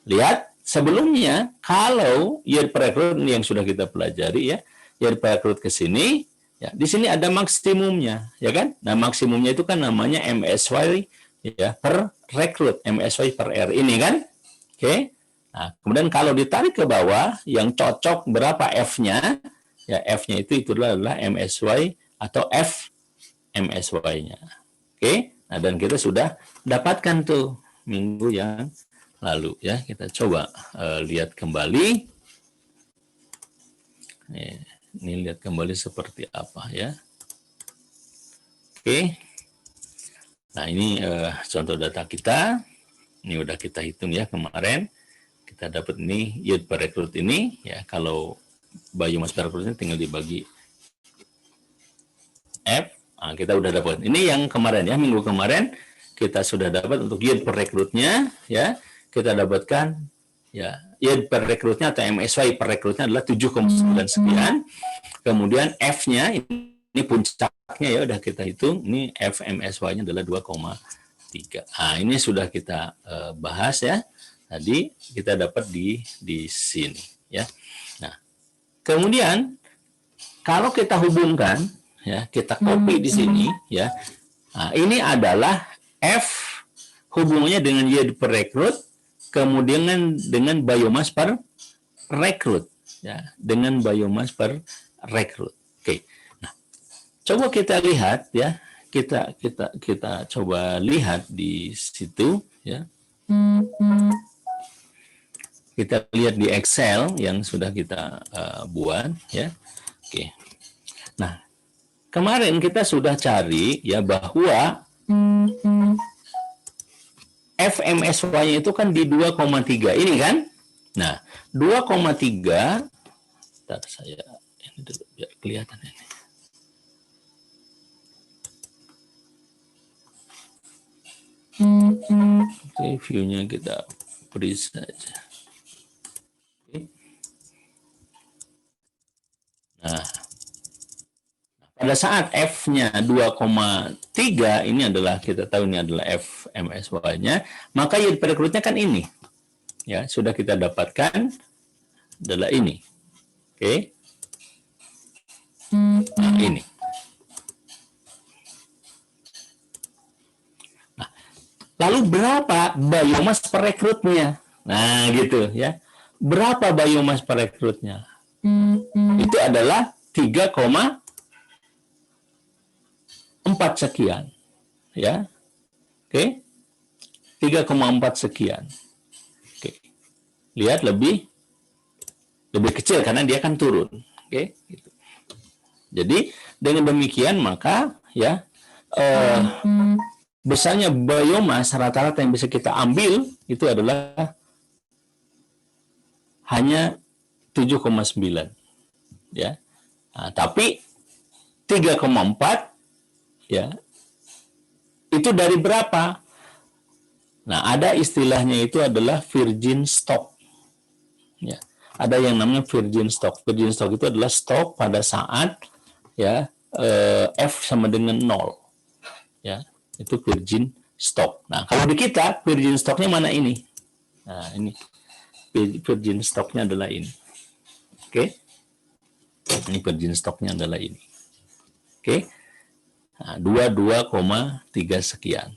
Lihat sebelumnya kalau yield per rekrut yang sudah kita pelajari ya, yield per rekrut ke sini ya, di sini ada maksimumnya ya kan? Nah, maksimumnya itu kan namanya MSY ya per rekrut, MSY per R ini kan? Oke. Nah, kemudian kalau ditarik ke bawah yang cocok berapa F-nya? Ya, F-nya itu adalah MSY atau F MSY-nya. Oke. Nah, dan kita sudah dapatkan tuh minggu yang lalu ya. Kita coba lihat kembali. Ini lihat kembali seperti apa ya. Oke. Nah, ini contoh data kita. Ini udah kita hitung ya kemarin. Kita dapat ini yield per rekrut ini ya, kalau biomass per rekrutnya tinggal dibagi F. Nah, kita udah dapat. Ini yang kemarin ya, minggu kemarin kita sudah dapat untuk yield per rekrutnya ya. Kita dapatkan ya yield per rekrutnya atau MSY per rekrutnya adalah 7,9 sekian. Kemudian F-nya ini puncaknya ya udah kita hitung. Ini F MSY-nya adalah 2,3. Nah, ini sudah kita bahas ya. Tadi kita dapat di sini ya. Nah, kemudian kalau kita hubungkan ya, kita copy di sini ya. Nah, ini adalah F hubungannya dengan yield per rekrut, kemudian dengan biomass per rekrut ya, dengan biomass per rekrut. Oke. Nah, coba kita lihat ya. Kita coba lihat di situ ya. Kita lihat di Excel yang sudah kita buat ya. Oke. Nah, kemarin kita sudah cari ya bahwa FMSY-nya itu kan di 2,3 ini kan. Nah, 2,3 bentar saya ini dulu biar kelihatan ini. Oke, view-nya kita beri saja. Nah, pada saat F-nya 2,3, ini adalah kita tahu ini adalah F MSY-nya, maka yield per rekrutnya kan ini. Ya, sudah kita dapatkan adalah ini. Oke. Nah, ini. Nah, lalu berapa biomass per rekrutnya? Nah, gitu ya. Berapa biomass per rekrutnya? Itu adalah 3,4 sekian ya. Oke. 3,4 sekian. Oke. Lihat lebih kecil karena dia kan turun. Oke, gitu. Jadi dengan demikian maka ya besarnya biomass rata-rata yang bisa kita ambil itu adalah hanya 7,9 ya. Nah, tapi 3,4 ya. Itu dari berapa? Nah, ada istilahnya itu adalah virgin stock. Ya. Ada yang namanya virgin stock. Virgin stock itu adalah stok pada saat ya F sama dengan 0. Ya, itu virgin stock. Nah, kalau di kita virgin stocknya mana ini? Nah, ini virgin stocknya adalah ini. Oke. Ini virgin stocknya adalah ini. Oke. Nah, 22,3 sekian.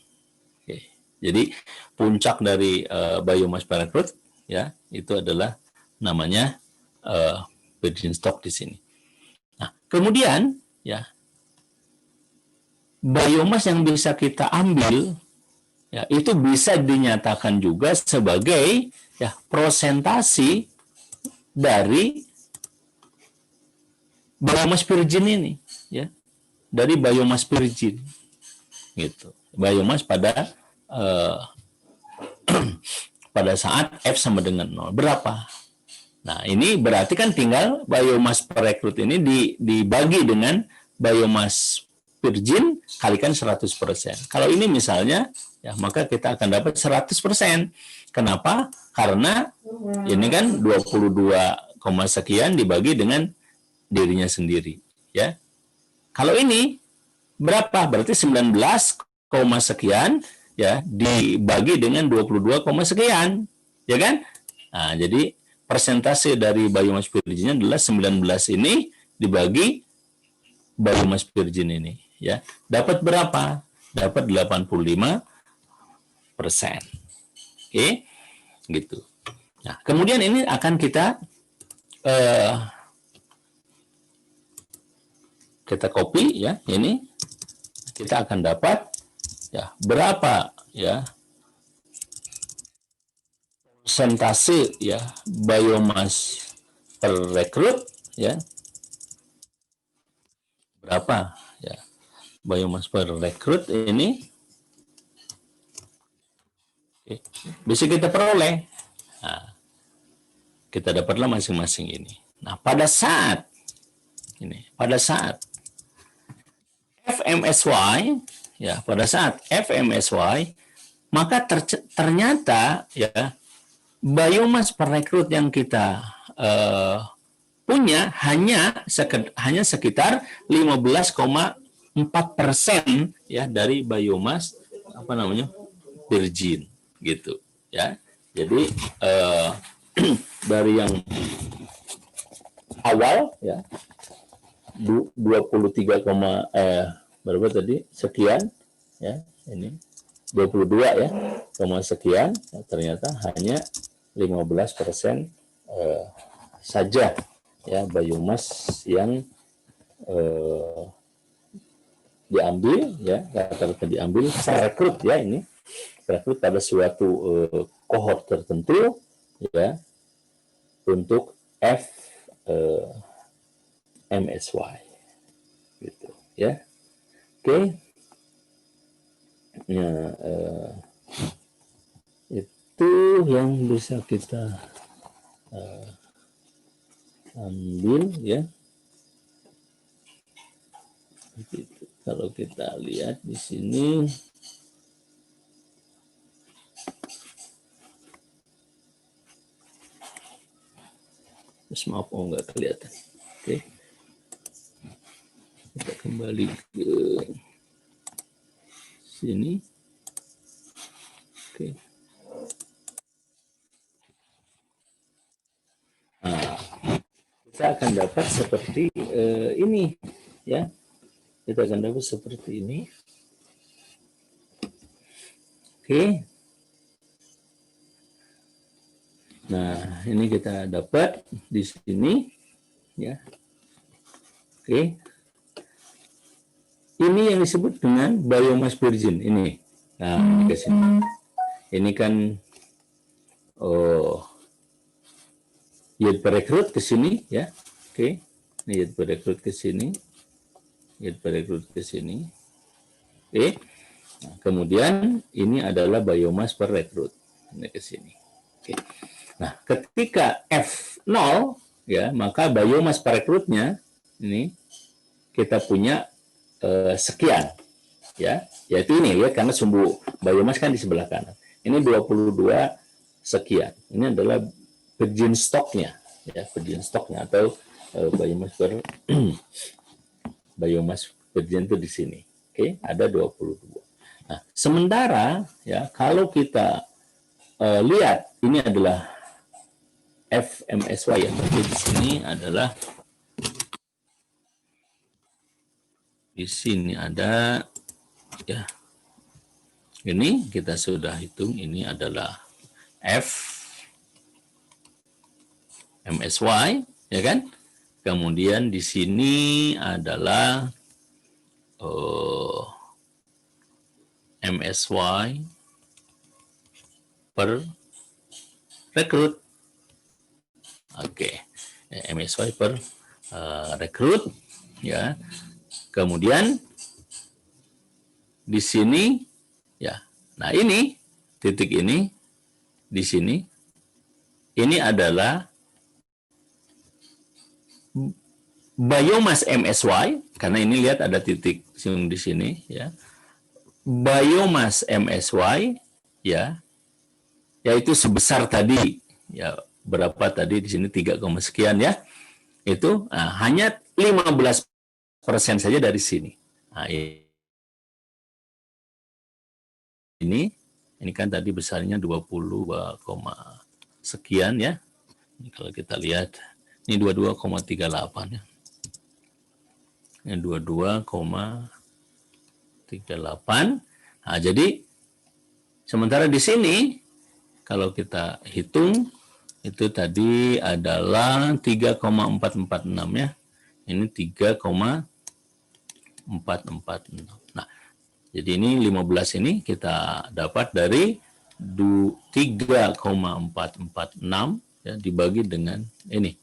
Oke. Jadi puncak dari biomass per rekrut ya itu adalah namanya virgin stock di sini. Nah, kemudian ya biomass yang bisa kita ambil ya itu bisa dinyatakan juga sebagai ya prosentasi dari biomass virgin ini ya, dari biomass virgin gitu. Biomass pada pada saat F sama dengan 0 berapa? Nah, ini berarti kan tinggal biomass per rekrut ini dibagi dengan biomass virgin kalikan 100%. Kalau ini misalnya ya maka kita akan dapat 100%. Kenapa? Karena ini kan 22, sekian dibagi dengan dirinya sendiri ya. Kalau ini berapa? Berarti 19, sekian ya dibagi dengan 22, sekian ya kan? Nah, jadi persentase dari biomass virginnya adalah 19 ini dibagi biomass virgin ini ya. Dapat berapa? Dapat 85%. Oke. Gitu. Nah, kemudian ini akan kita copy ya, ini kita akan dapat ya berapa ya persentase ya biomass per rekrut ya, berapa ya biomass per rekrut ini. Oke. Bisa kita peroleh. Nah, kita dapatlah masing-masing ini. Nah, pada saat FMSY ya, pada saat FMSY maka ternyata ya biomass per rekrut yang kita punya hanya sekitar 15,4% ya dari biomass virgin gitu ya. Jadi dari yang awal ya 23, berapa tadi sekian ya, ini 22 ya sekian ya, ternyata hanya 15% saja ya biomass yang diambil ya, rata-rata diambil rekrut ya, ini rekrut pada suatu kohort tertentu ya untuk MSY gitu ya. Oke. Ya, itu yang bisa kita ambil ya. Gitu. Kalau kita lihat di sini maaf, nggak kelihatan. Oke. Kita kembali ke sini. Oke. Nah, kita akan dapat seperti ini ya. Kita akan dapat seperti ini. Oke. Nah, ini kita dapat di sini ya. Oke. Ini yang disebut dengan biomass virgin ini. Nah, ini ke sini. Ini kan yield per rekrut ke sini ya. Oke. Ini yield per rekrut ke sini. Yield per rekrut ke sini. Oke. Nah, kemudian ini adalah biomass per rekrut. Ini ke sini. Oke. Nah, ketika F0 ya, maka biomass per rekrutnya ini kita punya sekian ya, yaitu ini ya, karena sumbu biomass kan di sebelah kanan. Ini 22 sekian. Ini adalah virgin stocknya ya, virgin stocknya atau biomass per biomass virgin itu di sini. Oke, ada 22. Nah, sementara ya kalau kita lihat ini adalah FMSY ya, tapi di sini adalah Di sini ada ya. Ini kita sudah hitung, ini adalah F MSY, ya kan? Kemudian di sini adalah MSY per rekrut. Oke, MSY per rekrut, ya. Kemudian di sini, ya. Nah ini titik ini di sini, ini adalah biomass MSY, karena ini lihat ada titik di sini, ya. Biomass MSY, ya, yaitu sebesar tadi, ya, berapa tadi di sini 3, sekian, ya. Itu hanya 15% saja dari sini. Nah, ini kan tadi besarnya 20, sekian, ya. Ini kalau kita lihat, ini 22,38, ya. Ini 22,38. Nah, jadi sementara di sini kalau kita hitung itu tadi adalah 3,446, ya. Ini 3,446. Nah, jadi ini 15 ini kita dapat dari 3,446, ya, dibagi dengan ini,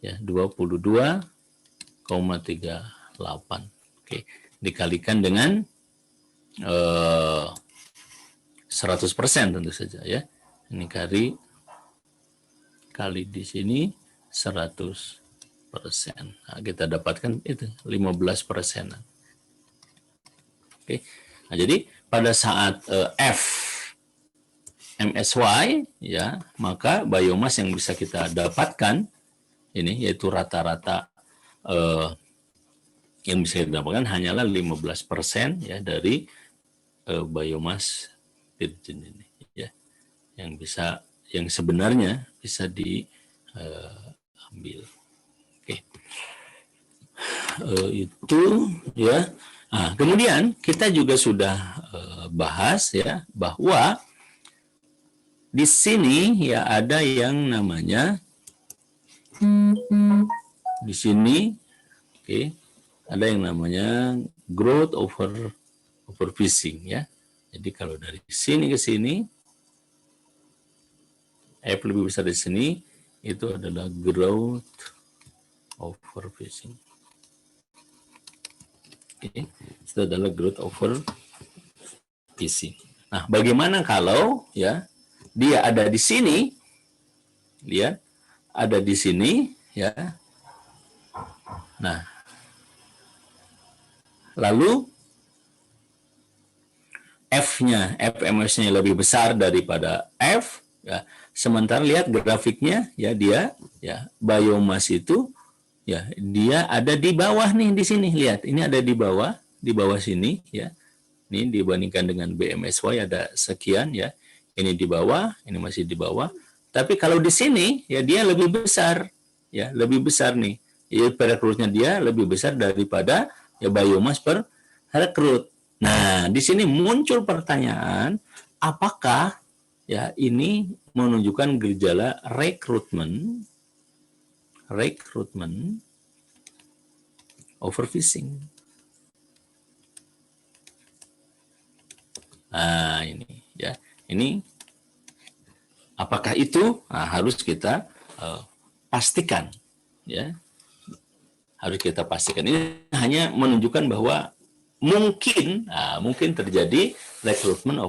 ya, 22,38. Oke, dikalikan dengan 100% tentu saja, ya. Ini kali di sini 100%. Nah, kita dapatkan itu 15%. Oke. Nah, jadi pada saat F MSY, ya, maka biomass yang bisa kita dapatkan ini yaitu rata-rata yang bisa kita dapatkan hanyalah 15%, ya, dari biomass virgin ini, ya, yang sebenarnya bisa diambil. Oke. Itu, ya. Nah, kemudian kita juga sudah bahas, ya, bahwa di sini, ya, ada yang namanya di sini, oke, ada yang namanya growth over fishing, ya. Jadi kalau dari sini ke sini, F lebih besar di sini, itu adalah growth over fishing. Oke, itu adalah growth over fishing. Nah, bagaimana kalau, ya, dia ada di sini, lihat, ada di sini, ya. Nah, lalu F-nya, FMS-nya lebih besar daripada F, ya. Sementara lihat grafiknya, ya, dia, ya, biomass itu, ya, dia ada di bawah nih, di sini, lihat, ini ada di bawah sini, ya. Ini dibandingkan dengan BMSY ada sekian, ya. Ini di bawah, ini masih di bawah. Tapi kalau di sini, ya, dia lebih besar, ya, lebih besar nih. Ya, perekrutnya dia lebih besar daripada, ya, biomass per rekrut. Nah, di sini muncul pertanyaan, apakah, ya, ini menunjukkan gejala rekrutmen overfishing. Nah, ini, ya, ini apakah itu? Nah, harus kita pastikan, ya, harus kita pastikan. Ini hanya menunjukkan bahwa mungkin terjadi rekrutmen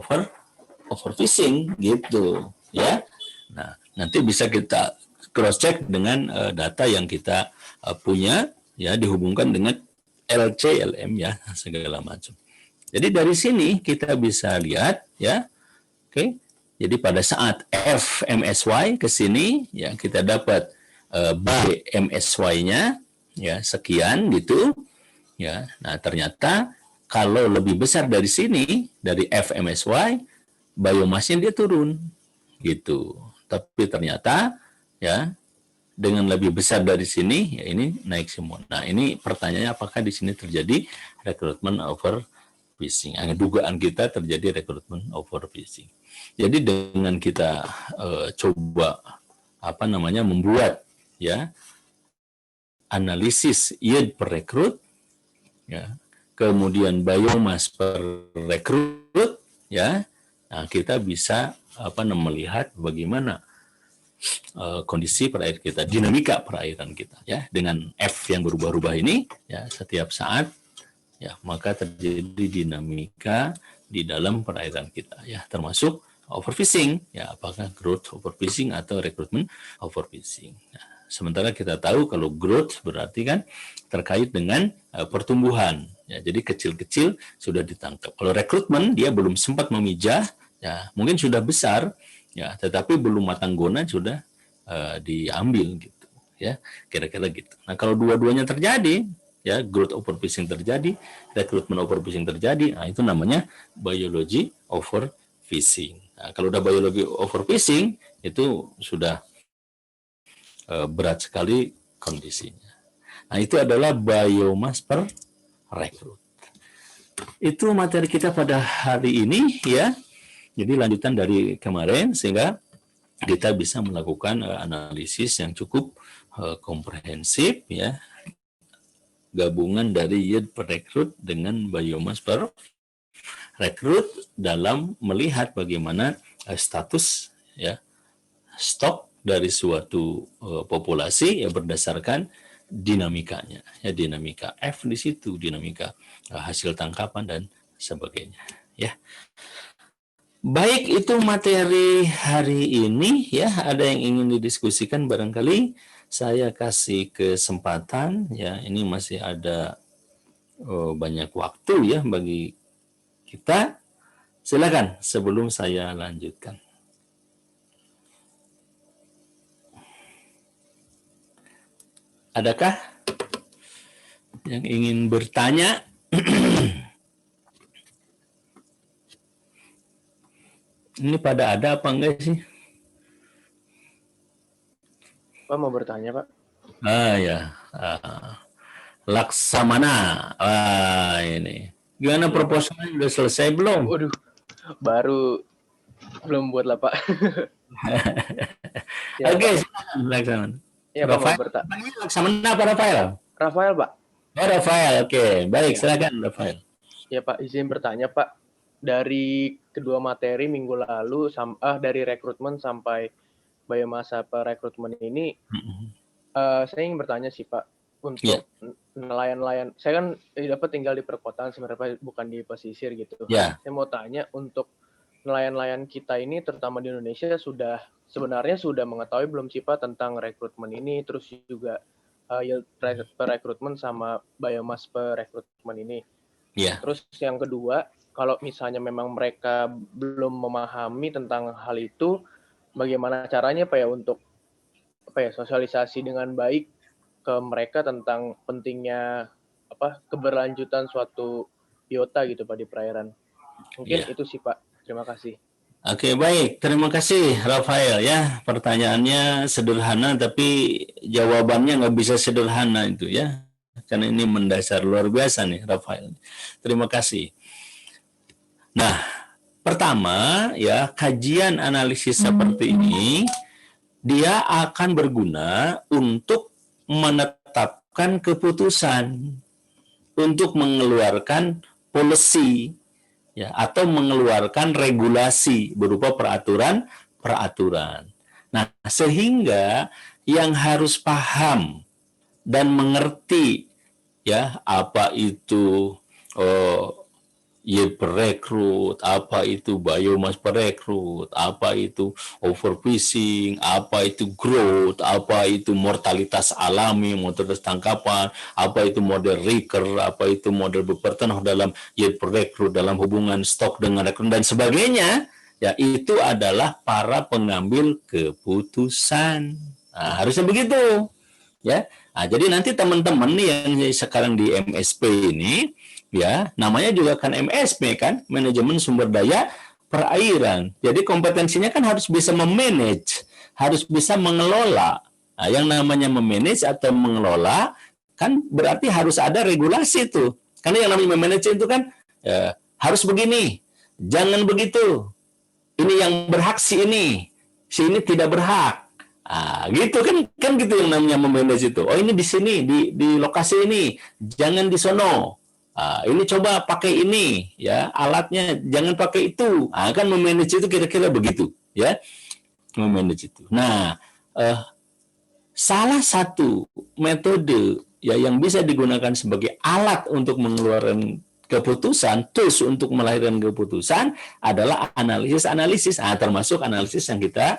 overfishing, gitu, ya. Nah, nanti bisa kita cross check dengan data yang kita punya, ya, dihubungkan dengan LC, LM, ya, segala macam. Jadi dari sini kita bisa lihat, ya, oke. Jadi pada saat FMSY ke sini, ya, kita dapat BMSY-nya, ya, sekian, gitu, ya. Nah, ternyata kalau lebih besar dari sini, dari FMSY, biomassnya dia turun, gitu. Tapi ternyata, ya, dengan lebih besar dari sini, ya ini naik semua. Nah, ini pertanyaannya apakah di sini terjadi rekrutmen overfishing? Dugaan kita terjadi rekrutmen overfishing. Jadi dengan kita coba membuat ya analisis yield per rekrut, ya, kemudian biomass per rekrut, ya, nah kita bisa melihat bagaimana kondisi perairan kita, dinamika perairan kita, ya, dengan F yang berubah-ubah ini, ya, setiap saat, ya, maka terjadi dinamika di dalam perairan kita, ya, termasuk overfishing, ya, apakah growth overfishing atau rekrutmen overfishing. Nah, sementara kita tahu kalau growth berarti kan terkait dengan pertumbuhan, ya, jadi kecil-kecil sudah ditangkap. Kalau rekrutmen dia belum sempat memijah, ya, mungkin sudah besar, ya, tetapi belum matang gona sudah diambil gitu, ya, kira-kira gitu. Nah, kalau dua-duanya terjadi, ya, growth overfishing terjadi, rekrutmen overfishing terjadi, nah itu namanya biology overfishing. Nah, kalau udah biology overfishing itu sudah berat sekali kondisinya. Nah, itu adalah biomass per rekrut. Itu materi kita pada hari ini, ya. Jadi lanjutan dari kemarin sehingga kita bisa melakukan analisis yang cukup komprehensif, ya, gabungan dari yield per rekrut dengan biomass per rekrut dalam melihat bagaimana status, ya, stok dari suatu populasi, ya, berdasarkan dinamikanya, ya, dinamika F di situ, dinamika hasil tangkapan dan sebagainya, ya. Baik, itu materi hari ini, ya. Ada yang ingin didiskusikan barangkali saya kasih kesempatan, ya. Ini masih ada banyak waktu, ya, bagi kita. Silakan sebelum saya lanjutkan. Adakah yang ingin bertanya? Ini pada ada apa enggak sih? Pak mau bertanya, Pak. Ya. Laksamana. Ini. Gimana proposalnya? Udah selesai belum? Waduh, baru belum buat lah, Pak. Ya, oke, silakan Laksamana. Ya, Pak mau bertanya. Laksamana apa Rafael? Rafael, Pak. Oh, Rafael. Oke, baik, ya. Silakan Rafael. Ya, Pak, izin bertanya, Pak. Dari kedua materi minggu lalu, dari rekrutmen sampai biomasa per rekrutmen ini, saya ingin bertanya sih, Pak, untuk nelayan-nelayan. Saya kan dapat tinggal di perkotaan sebenarnya, bukan di pesisir gitu. Saya mau tanya, untuk nelayan-nelayan kita ini, terutama di Indonesia, sebenarnya sudah mengetahui belum sih, Pak, tentang rekrutmen ini, terus juga yield per rekrutmen sama biomass per rekrutmen ini. Terus yang kedua, kalau misalnya memang mereka belum memahami tentang hal itu, bagaimana caranya Pak ya untuk sosialisasi dengan baik ke mereka tentang pentingnya keberlanjutan suatu biota gitu Pak di perairan. Mungkin itu sih Pak. Terima kasih. Oke, baik. Terima kasih Rafael, ya. Pertanyaannya sederhana tapi jawabannya nggak bisa sederhana itu, ya. Karena ini mendasar luar biasa nih Rafael. Terima kasih. Nah, pertama, ya, kajian analisis seperti ini dia akan berguna untuk menetapkan keputusan, untuk mengeluarkan policy, ya, atau mengeluarkan regulasi berupa peraturan. Nah, sehingga yang harus paham dan mengerti, ya, apa itu yield per rekrut, apa itu biomass per rekrut, apa itu overfishing, apa itu growth, apa itu mortalitas alami, mortalitas tangkapan, apa itu model recur, apa itu model berpeternak dalam yield per rekrut, dalam hubungan stok dengan rekrut dan sebagainya, ya, itu adalah para pengambil keputusan. Nah, harusnya begitu, ya. Nah, jadi nanti teman-teman yang sekarang di MSP ini, ya, namanya juga kan MSP kan, manajemen sumber daya perairan. Jadi kompetensinya kan harus bisa memanage, harus bisa mengelola, Nah, yang namanya memanage atau mengelola kan berarti harus ada regulasi tuh. Karena yang namanya memanage itu kan harus begini, jangan begitu. Ini yang berhak si ini tidak berhak. Gitu kan gitu yang namanya memanage itu. Oh, ini di sini di lokasi ini, jangan di sono. Ini coba pakai ini ya, alatnya jangan pakai itu. Kan memanage itu kira-kira begitu ya. Memanage itu. Nah, salah satu metode ya yang bisa digunakan sebagai alat untuk mengeluarkan keputusan, tools untuk melahirkan keputusan adalah analisis, termasuk analisis yang kita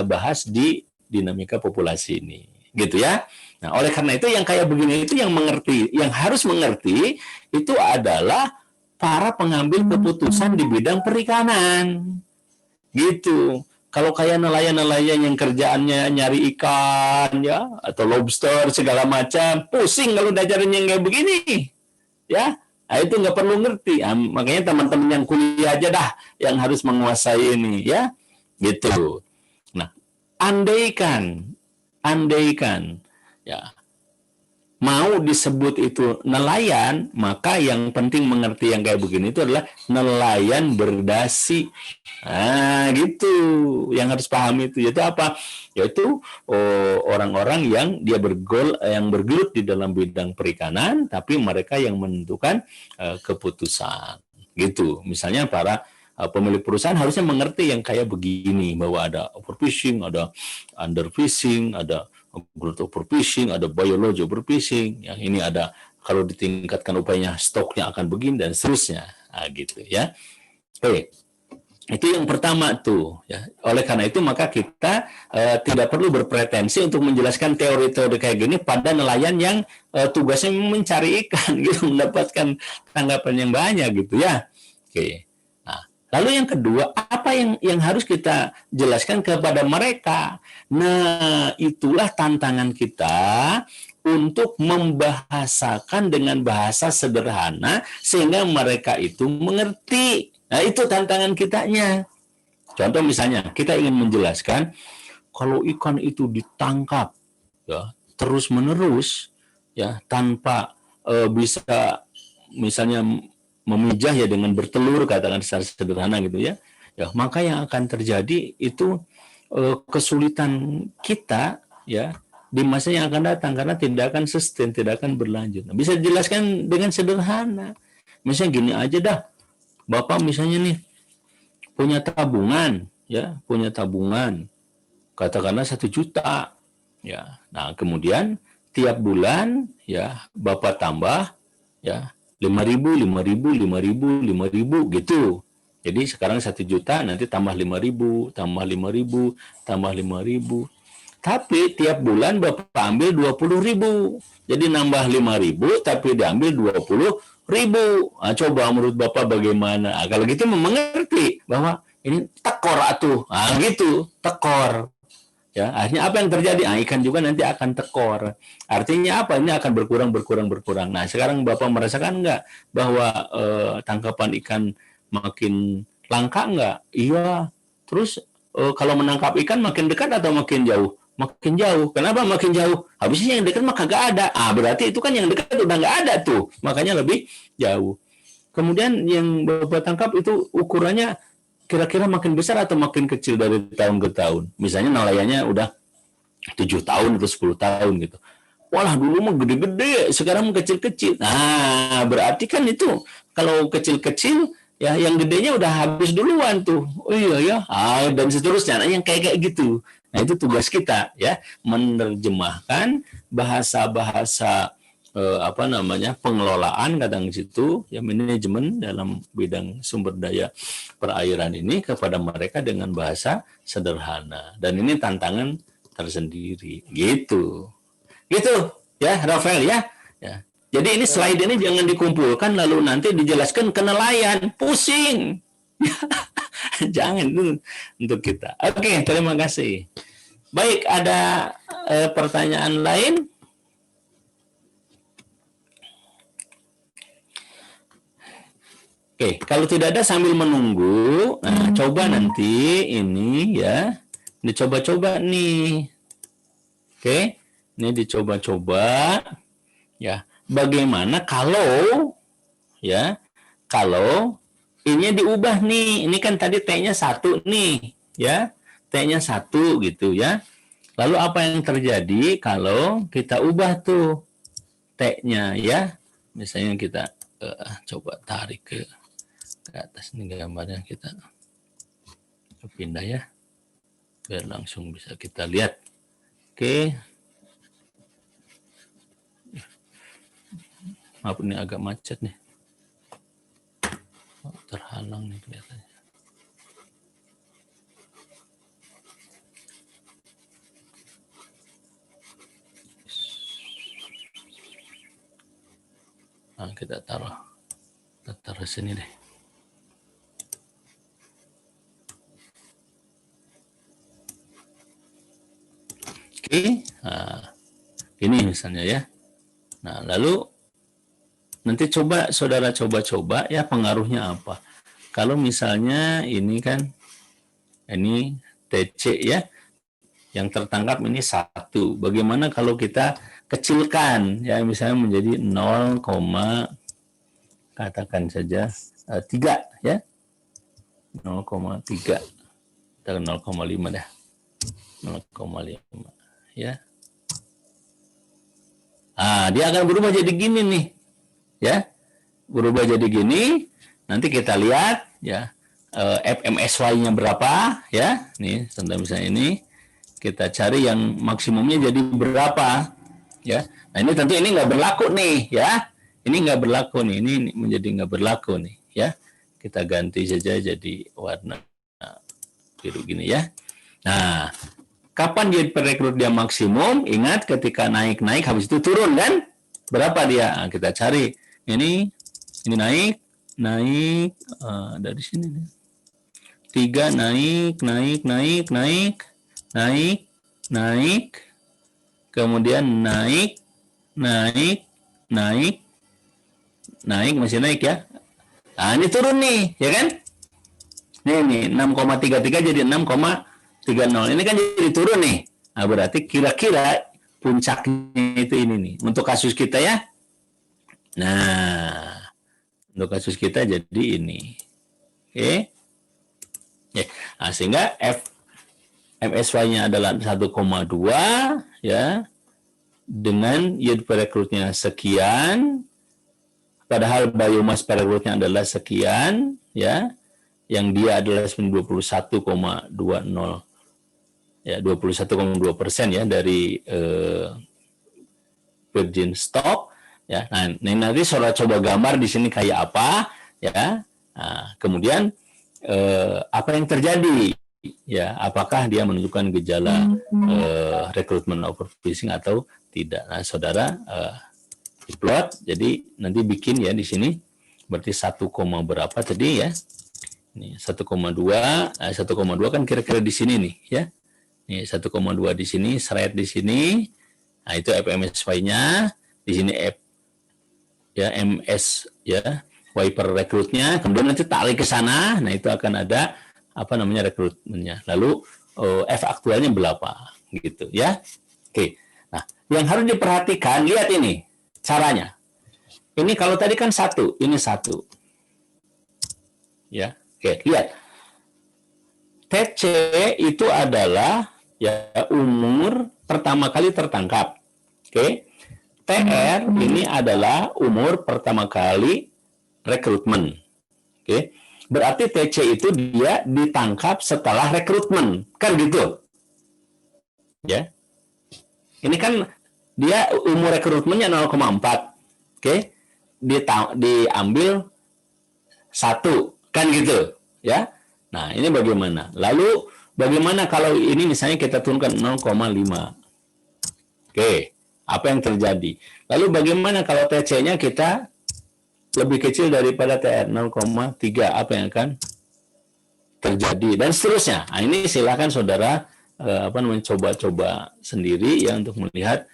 bahas di dinamika populasi ini, gitu ya. Nah, oleh karena itu yang kayak begini itu yang harus mengerti itu adalah para pengambil keputusan di bidang perikanan, gitu. Kalau kayak nelayan-nelayan yang kerjaannya nyari ikan ya atau lobster segala macam, pusing kalau diajarin yang kayak begini, ya. Itu nggak perlu ngerti. Makanya teman-teman yang kuliah aja dah yang harus menguasai ini, ya, gitu. Nah, andaikan, ya, mau disebut itu nelayan, maka yang penting mengerti yang kayak begini itu adalah nelayan berdasi. Gitu. Yang harus paham itu. Yaitu apa? Yaitu orang-orang yang dia bergelut di dalam bidang perikanan, tapi mereka yang menentukan keputusan. Gitu. Misalnya para pemilik perusahaan harusnya mengerti yang kayak begini, bahwa ada overfishing, ada underfishing, ada growth overfishing, ada biology overfishing. Yang ini ada kalau ditingkatkan upayanya stoknya akan begini dan seterusnya. Gitu ya. Oke. Itu yang pertama tuh ya. Oleh karena itu maka kita tidak perlu berpretensi untuk menjelaskan teori-teori kayak gini pada nelayan yang tugasnya mencari ikan gitu, mendapatkan tanggapan yang banyak gitu ya. Oke. Nah, lalu yang kedua, apa yang harus kita jelaskan kepada mereka? Nah, itulah tantangan kita untuk membahasakan dengan bahasa sederhana sehingga mereka itu mengerti. Nah, itu tantangan kitanya. Contoh misalnya, kita ingin menjelaskan kalau ikan itu ditangkap ya terus-menerus ya tanpa bisa misalnya memijah ya dengan bertelur, katakan secara sederhana gitu ya. Ya, maka yang akan terjadi itu kesulitan kita ya di masa yang akan datang karena tidak akan sustain, tidak akan berlanjut. Nah, bisa dijelaskan dengan sederhana. Misalnya gini aja dah. Bapak misalnya nih punya tabungan, ya, katakanlah 1 juta, ya. Nah, kemudian tiap bulan, ya, Bapak tambah, ya, 5.000 gitu. Jadi sekarang 1 juta, nanti tambah 5.000, tambah 5.000, tambah 5.000. Tapi tiap bulan Bapak ambil 20.000. Jadi nambah 5.000, tapi diambil 20.000. Coba menurut Bapak bagaimana? Kalau gitu mengerti bahwa ini tekor atuh. Gitu, tekor. Ya, akhirnya apa yang terjadi? Ikan juga nanti akan tekor. Artinya apa? Ini akan berkurang. Nah, sekarang Bapak merasakan enggak bahwa tangkapan ikan makin langka enggak? Iya. Terus kalau menangkap ikan makin dekat atau makin jauh? Makin jauh. Kenapa makin jauh? Habisnya yang dekat mah kagak ada. Berarti itu kan yang dekat udah nggak ada tuh. Makanya lebih jauh. Kemudian yang Bapak tangkap itu ukurannya kira-kira makin besar atau makin kecil dari tahun ke tahun. Misalnya nelayannya udah 7 tahun atau 10 tahun gitu. Walah dulu mah gede-gede, sekarang kecil-kecil. Nah, berarti kan itu kalau kecil-kecil ya yang gedenya udah habis duluan tuh. Oh iya ya. Dan seterusnya. Nah, yang kayak gitu. Nah, itu tugas kita ya, menerjemahkan bahasa-bahasa pengelolaan kadang situ ya, manajemen dalam bidang sumber daya perairan ini kepada mereka dengan bahasa sederhana. Dan ini tantangan tersendiri gitu. Gitu ya, Rafael ya. Ya. Jadi ini slide ini jangan dikumpulkan lalu nanti dijelaskan ke nelayan, pusing. Jangan, itu untuk kita. Oke, terima kasih. Baik, ada pertanyaan lain? Oke, kalau tidak ada sambil menunggu, coba nanti ini ya, dicoba-coba nih. Oke, ini dicoba-coba ya. Bagaimana kalau ya, kalau ini diubah nih. Ini kan tadi T-nya 1 nih, ya. T-nya 1 gitu ya. Lalu apa yang terjadi kalau kita ubah tuh T-nya ya? Misalnya kita coba tarik ke atas nih gambarnya, kita pindah ya. Biar langsung bisa kita lihat. Oke. Maaf, ini agak macet nih. Terhalang nih kelihatannya. Nah, kita taruh sini deh. Oke, nah, ini misalnya ya. Nah, lalu nanti coba saudara coba-coba ya pengaruhnya apa. Kalau misalnya ini kan, ini TC ya, yang tertangkap ini 1. Bagaimana kalau kita kecilkan ya, misalnya menjadi 0, katakan saja 3 ya. 0,3 atau 0,5 dah. 0,5 ya. Ah, dia akan berubah jadi gini nih. Ya. Berubah jadi gini. Nanti kita lihat ya, FMSY-nya berapa ya. Nih, contoh misalnya ini kita cari yang maksimumnya jadi berapa ya. Nah, ini tentu ini nggak berlaku nih ya. Ini nggak berlaku nih. Ini menjadi nggak berlaku nih ya. Kita ganti saja jadi warna biru gini ya. Nah, kapan dia perekrut dia maksimum? Ingat ketika naik-naik habis itu turun kan? Berapa dia? Nah, kita cari. Ini naik dari sini nih. 3 naik, kemudian naik, masih naik ya. Nah, ini turun nih, ya kan? Ini 6,33 jadi 6,30. Ini kan jadi turun nih. Nah, berarti kira-kira puncaknya itu ini nih. Untuk kasus kita ya. Nah, untuk kasus kita jadi ini. Oke. Ya. Nah, sehingga MSY-nya adalah 1,2 ya. Dengan yield per rekrutnya sekian. Padahal biomass per rekrutnya adalah sekian ya. Yang dia adalah 21,20 ya, 21,2% ya dari virgin stock ya. Nah, nanti saudara coba gambar di sini kayak apa ya. Nah, kemudian apa yang terjadi ya, apakah dia menunjukkan gejala rekrutmen overfishing atau tidak. Nah, saudara diplot, jadi nanti bikin ya di sini berarti 1, berapa tadi ya. Ini 1,2, 1,2 kan kira-kira di sini nih ya. Ini 1,2 di sini, seret di sini. Nah, itu FMSY-nya, di sini F ya, MS ya, Y per rekrutnya, kemudian nanti tarik ke sana. Nah, itu akan ada apa namanya rekrutmennya. Lalu F aktualnya berapa gitu ya. Oke. Nah, yang harus diperhatikan, lihat ini caranya. Ini kalau tadi kan 1, ini 1. Ya. Oke, lihat. TC itu adalah ya umur pertama kali tertangkap. Oke. TR ini adalah umur pertama kali rekrutmen. Oke. Berarti TC itu dia ditangkap setelah rekrutmen. Kan gitu. Ya. Ini kan dia umur rekrutmennya 0,4. Oke. Diambil 1. Kan gitu, ya. Nah, ini bagaimana? Lalu bagaimana kalau ini misalnya kita turunkan 0,5? Oke, apa yang terjadi? Lalu bagaimana kalau TC-nya kita lebih kecil daripada TR 0,3? Apa yang akan terjadi? Dan seterusnya. Nah, ini silakan saudara coba-coba sendiri ya untuk melihat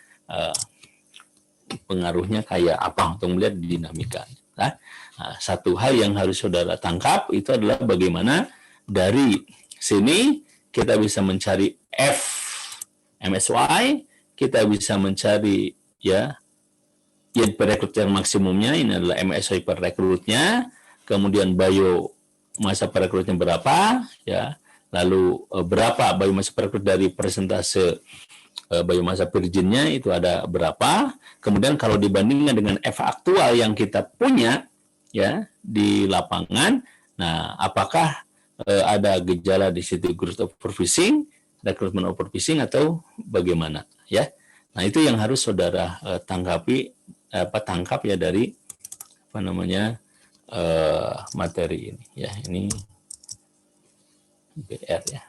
pengaruhnya kayak apa, untuk melihat dinamika. Nah, satu hal yang harus saudara tangkap itu adalah bagaimana dari sini kita bisa mencari F MSY, kita bisa mencari ya yield per rekrut yang maksimumnya, ini adalah MSI per rekrutnya, kemudian biomasa per rekrutnya berapa, ya, lalu berapa biomasa per rekrut dari persentase biomasa virginnya itu ada berapa, kemudian kalau dibandingkan dengan F aktual yang kita punya ya di lapangan, nah apakah ada gejala di situ growth overfishing, recruitment overfishing atau bagaimana ya. Nah itu yang harus saudara tangkap ya dari materi ini ya, ini BR ya,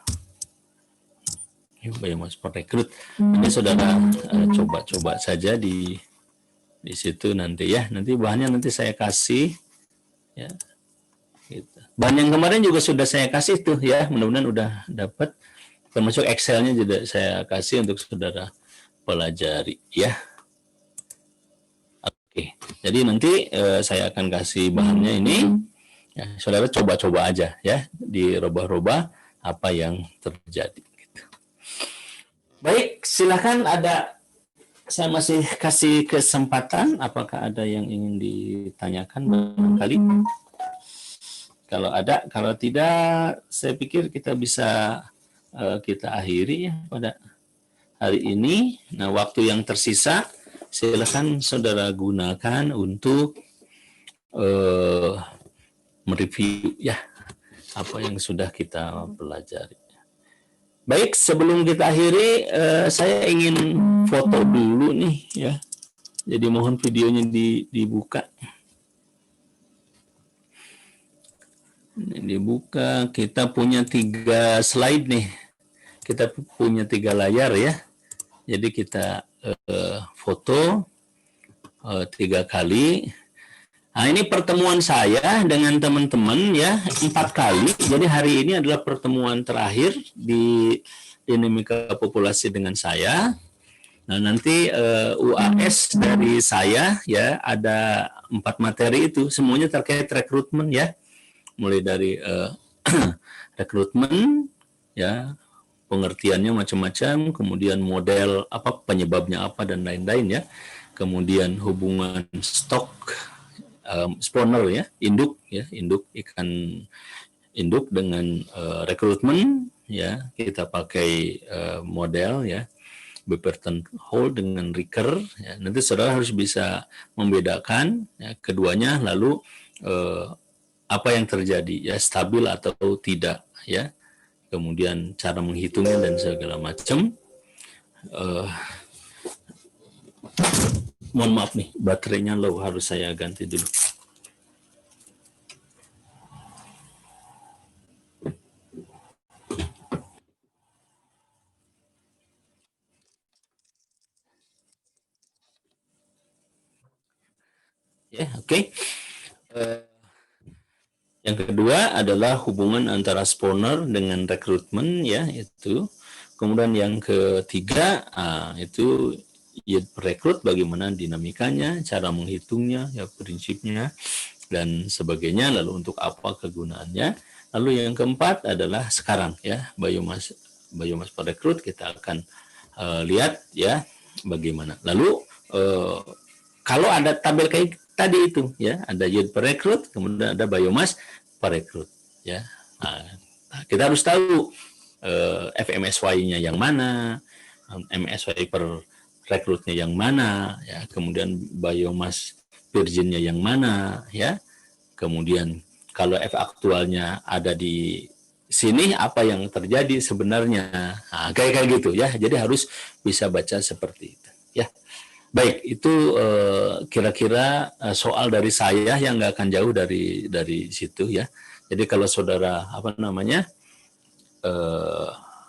biomass per rekrut. Ini saudara coba saja di situ nanti ya, nanti bahannya nanti saya kasih ya gitu. Bahan yang kemarin juga sudah saya kasih tuh ya, mudah-mudahan udah dapat, termasuk Excel-nya juga saya kasih untuk saudara pelajari ya. Oke, jadi nanti saya akan kasih bahannya ini, ya, saudara coba-coba aja ya, dirubah-rubah apa yang terjadi. Gitu. Baik, silakan saya masih kasih kesempatan, apakah ada yang ingin ditanyakan barangkali? Kalau ada, kalau tidak, saya pikir kita bisa kita akhiri ya pada hari ini. Nah, waktu yang tersisa silakan saudara gunakan untuk mereview ya apa yang sudah kita pelajari. Baik, sebelum kita akhiri, saya ingin foto dulu nih ya. Jadi mohon videonya dibuka. Ini dibuka. Kita punya 3 slide nih. Kita punya 3 layar ya. Jadi kita foto 3 kali. Nah, ini pertemuan saya dengan teman-teman ya, 4 kali. Jadi hari ini adalah pertemuan terakhir di dinamika populasi dengan saya. Nah, nanti UAS dari saya ya ada 4 materi itu, semuanya terkait rekrutmen ya. Mulai dari rekrutmen ya, pengertiannya macam-macam, kemudian model apa, penyebabnya apa dan lain-lain ya. Kemudian hubungan stok spawner ya, induk ikan induk dengan rekrutmen ya, kita pakai model ya, Beperton Hall dengan Ricker ya. Nanti saudara harus bisa membedakan ya, keduanya, lalu apa yang terjadi ya, stabil atau tidak ya, kemudian cara menghitungnya dan segala macam. Mohon maaf nih, baterainya low, harus saya ganti dulu. Ya, oke. Yang kedua adalah hubungan antara spawner dengan rekrutmen ya, itu. Kemudian yang ketiga itu yield per rekrut, bagaimana dinamikanya, cara menghitungnya, ya prinsipnya dan sebagainya, lalu untuk apa kegunaannya. Lalu yang keempat adalah sekarang ya, biomass per rekrut, kita akan lihat ya bagaimana. Lalu kalau ada tabel kayak tadi itu ya, ada yield per rekrut, kemudian ada biomass per rekrut ya. Nah, kita harus tahu FMSY-nya yang mana, MSY per rekrutnya yang mana ya, kemudian biomass virginnya yang mana ya, kemudian kalau F aktualnya ada di sini, apa yang terjadi sebenarnya, nah, kayak gitu ya. Jadi harus bisa baca seperti itu ya. Baik, itu kira-kira soal dari saya yang nggak akan jauh dari situ ya. Jadi kalau saudara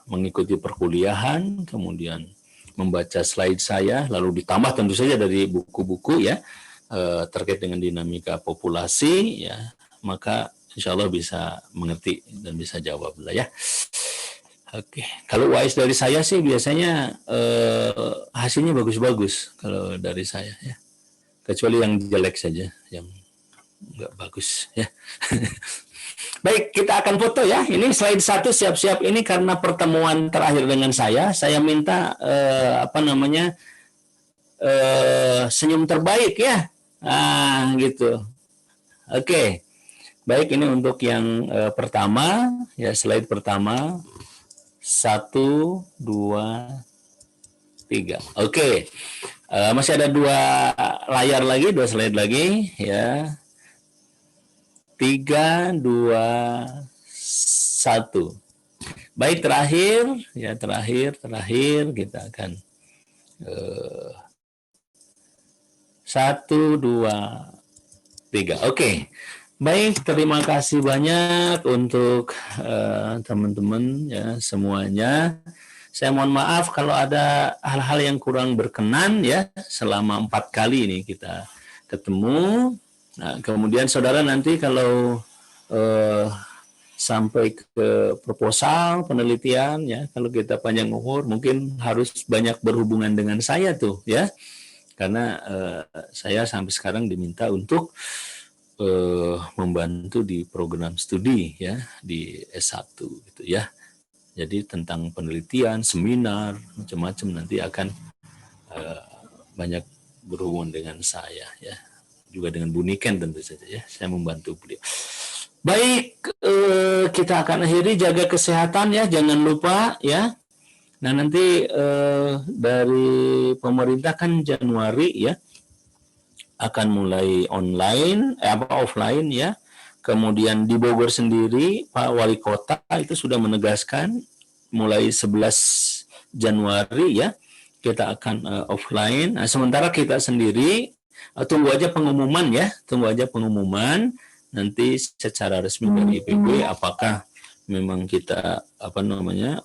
mengikuti perkuliahan, kemudian membaca slide saya, lalu ditambah tentu saja dari buku-buku ya terkait dengan dinamika populasi ya, maka insya Allah bisa mengerti dan bisa jawab lah ya. Oke, kalau UAS dari saya sih biasanya hasilnya bagus-bagus kalau dari saya ya, kecuali yang jelek saja, yang Nggak bagus ya. Baik, kita akan foto ya. Ini slide 1, siap-siap. Ini karena pertemuan terakhir dengan saya minta senyum terbaik ya. Gitu. Oke. Baik, ini untuk yang pertama ya, slide pertama. 1, 2, 3. Oke. Masih ada 2 layar lagi, 2 slide lagi ya. 3, 2, 1. Baik, terakhir kita akan 1, 2, 3. Oke. Baik, terima kasih banyak untuk teman-teman ya semuanya. Saya mohon maaf kalau ada hal-hal yang kurang berkenan ya selama 4 kali ini kita ketemu. Nah, kemudian saudara nanti kalau sampai ke proposal penelitian ya, kalau kita panjang umur mungkin harus banyak berhubungan dengan saya tuh ya, karena saya sampai sekarang diminta untuk membantu di program studi ya di S1 gitu ya. Jadi tentang penelitian, seminar, macam-macam nanti akan banyak berhubungan dengan saya ya. Juga dengan Bu Niken tentu saja ya. Saya membantu beliau. Baik, kita akan akhiri, jaga kesehatan ya, jangan lupa ya. Nah, nanti dari pemerintah kan Januari ya akan mulai online offline ya. Kemudian di Bogor sendiri Pak Wali Kota itu sudah menegaskan mulai 11 Januari ya kita akan offline. Nah, sementara kita sendiri tunggu aja pengumuman ya, nanti secara resmi dari IPB apakah memang kita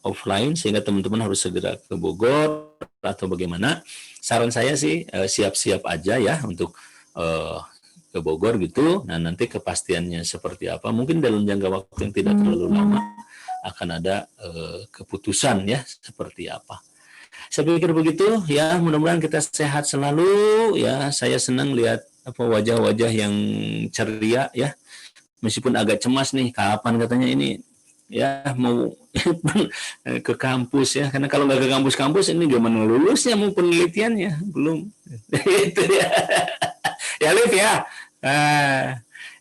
offline sehingga teman-teman harus segera ke Bogor atau bagaimana. Saran saya sih siap-siap aja ya untuk ke Bogor gitu. Nah, nanti kepastiannya seperti apa mungkin dalam jangka waktu yang tidak terlalu lama akan ada keputusan ya seperti apa. Saya pikir begitu ya, mudah-mudahan kita sehat selalu ya. Saya senang lihat wajah-wajah yang ceria ya. Meskipun agak cemas nih, kapan katanya ini ya mau ke kampus ya. Karena kalau nggak ke kampus-kampus ini gimana lulusnya mau penelitiannya? Belum. Itu ya. Ya Liv ya.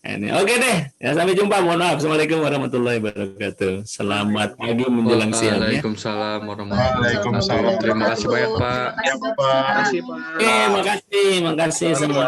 Ini oke deh. Ya, sampai jumpa. Mohon maaf. Assalamualaikum warahmatullahi wabarakatuh. Selamat pagi menjelang siang ya. Waalaikumsalam warahmatullahi wabarakatuh. Terima kasih banyak Pak. Terima kasih Pak. Makasih semua.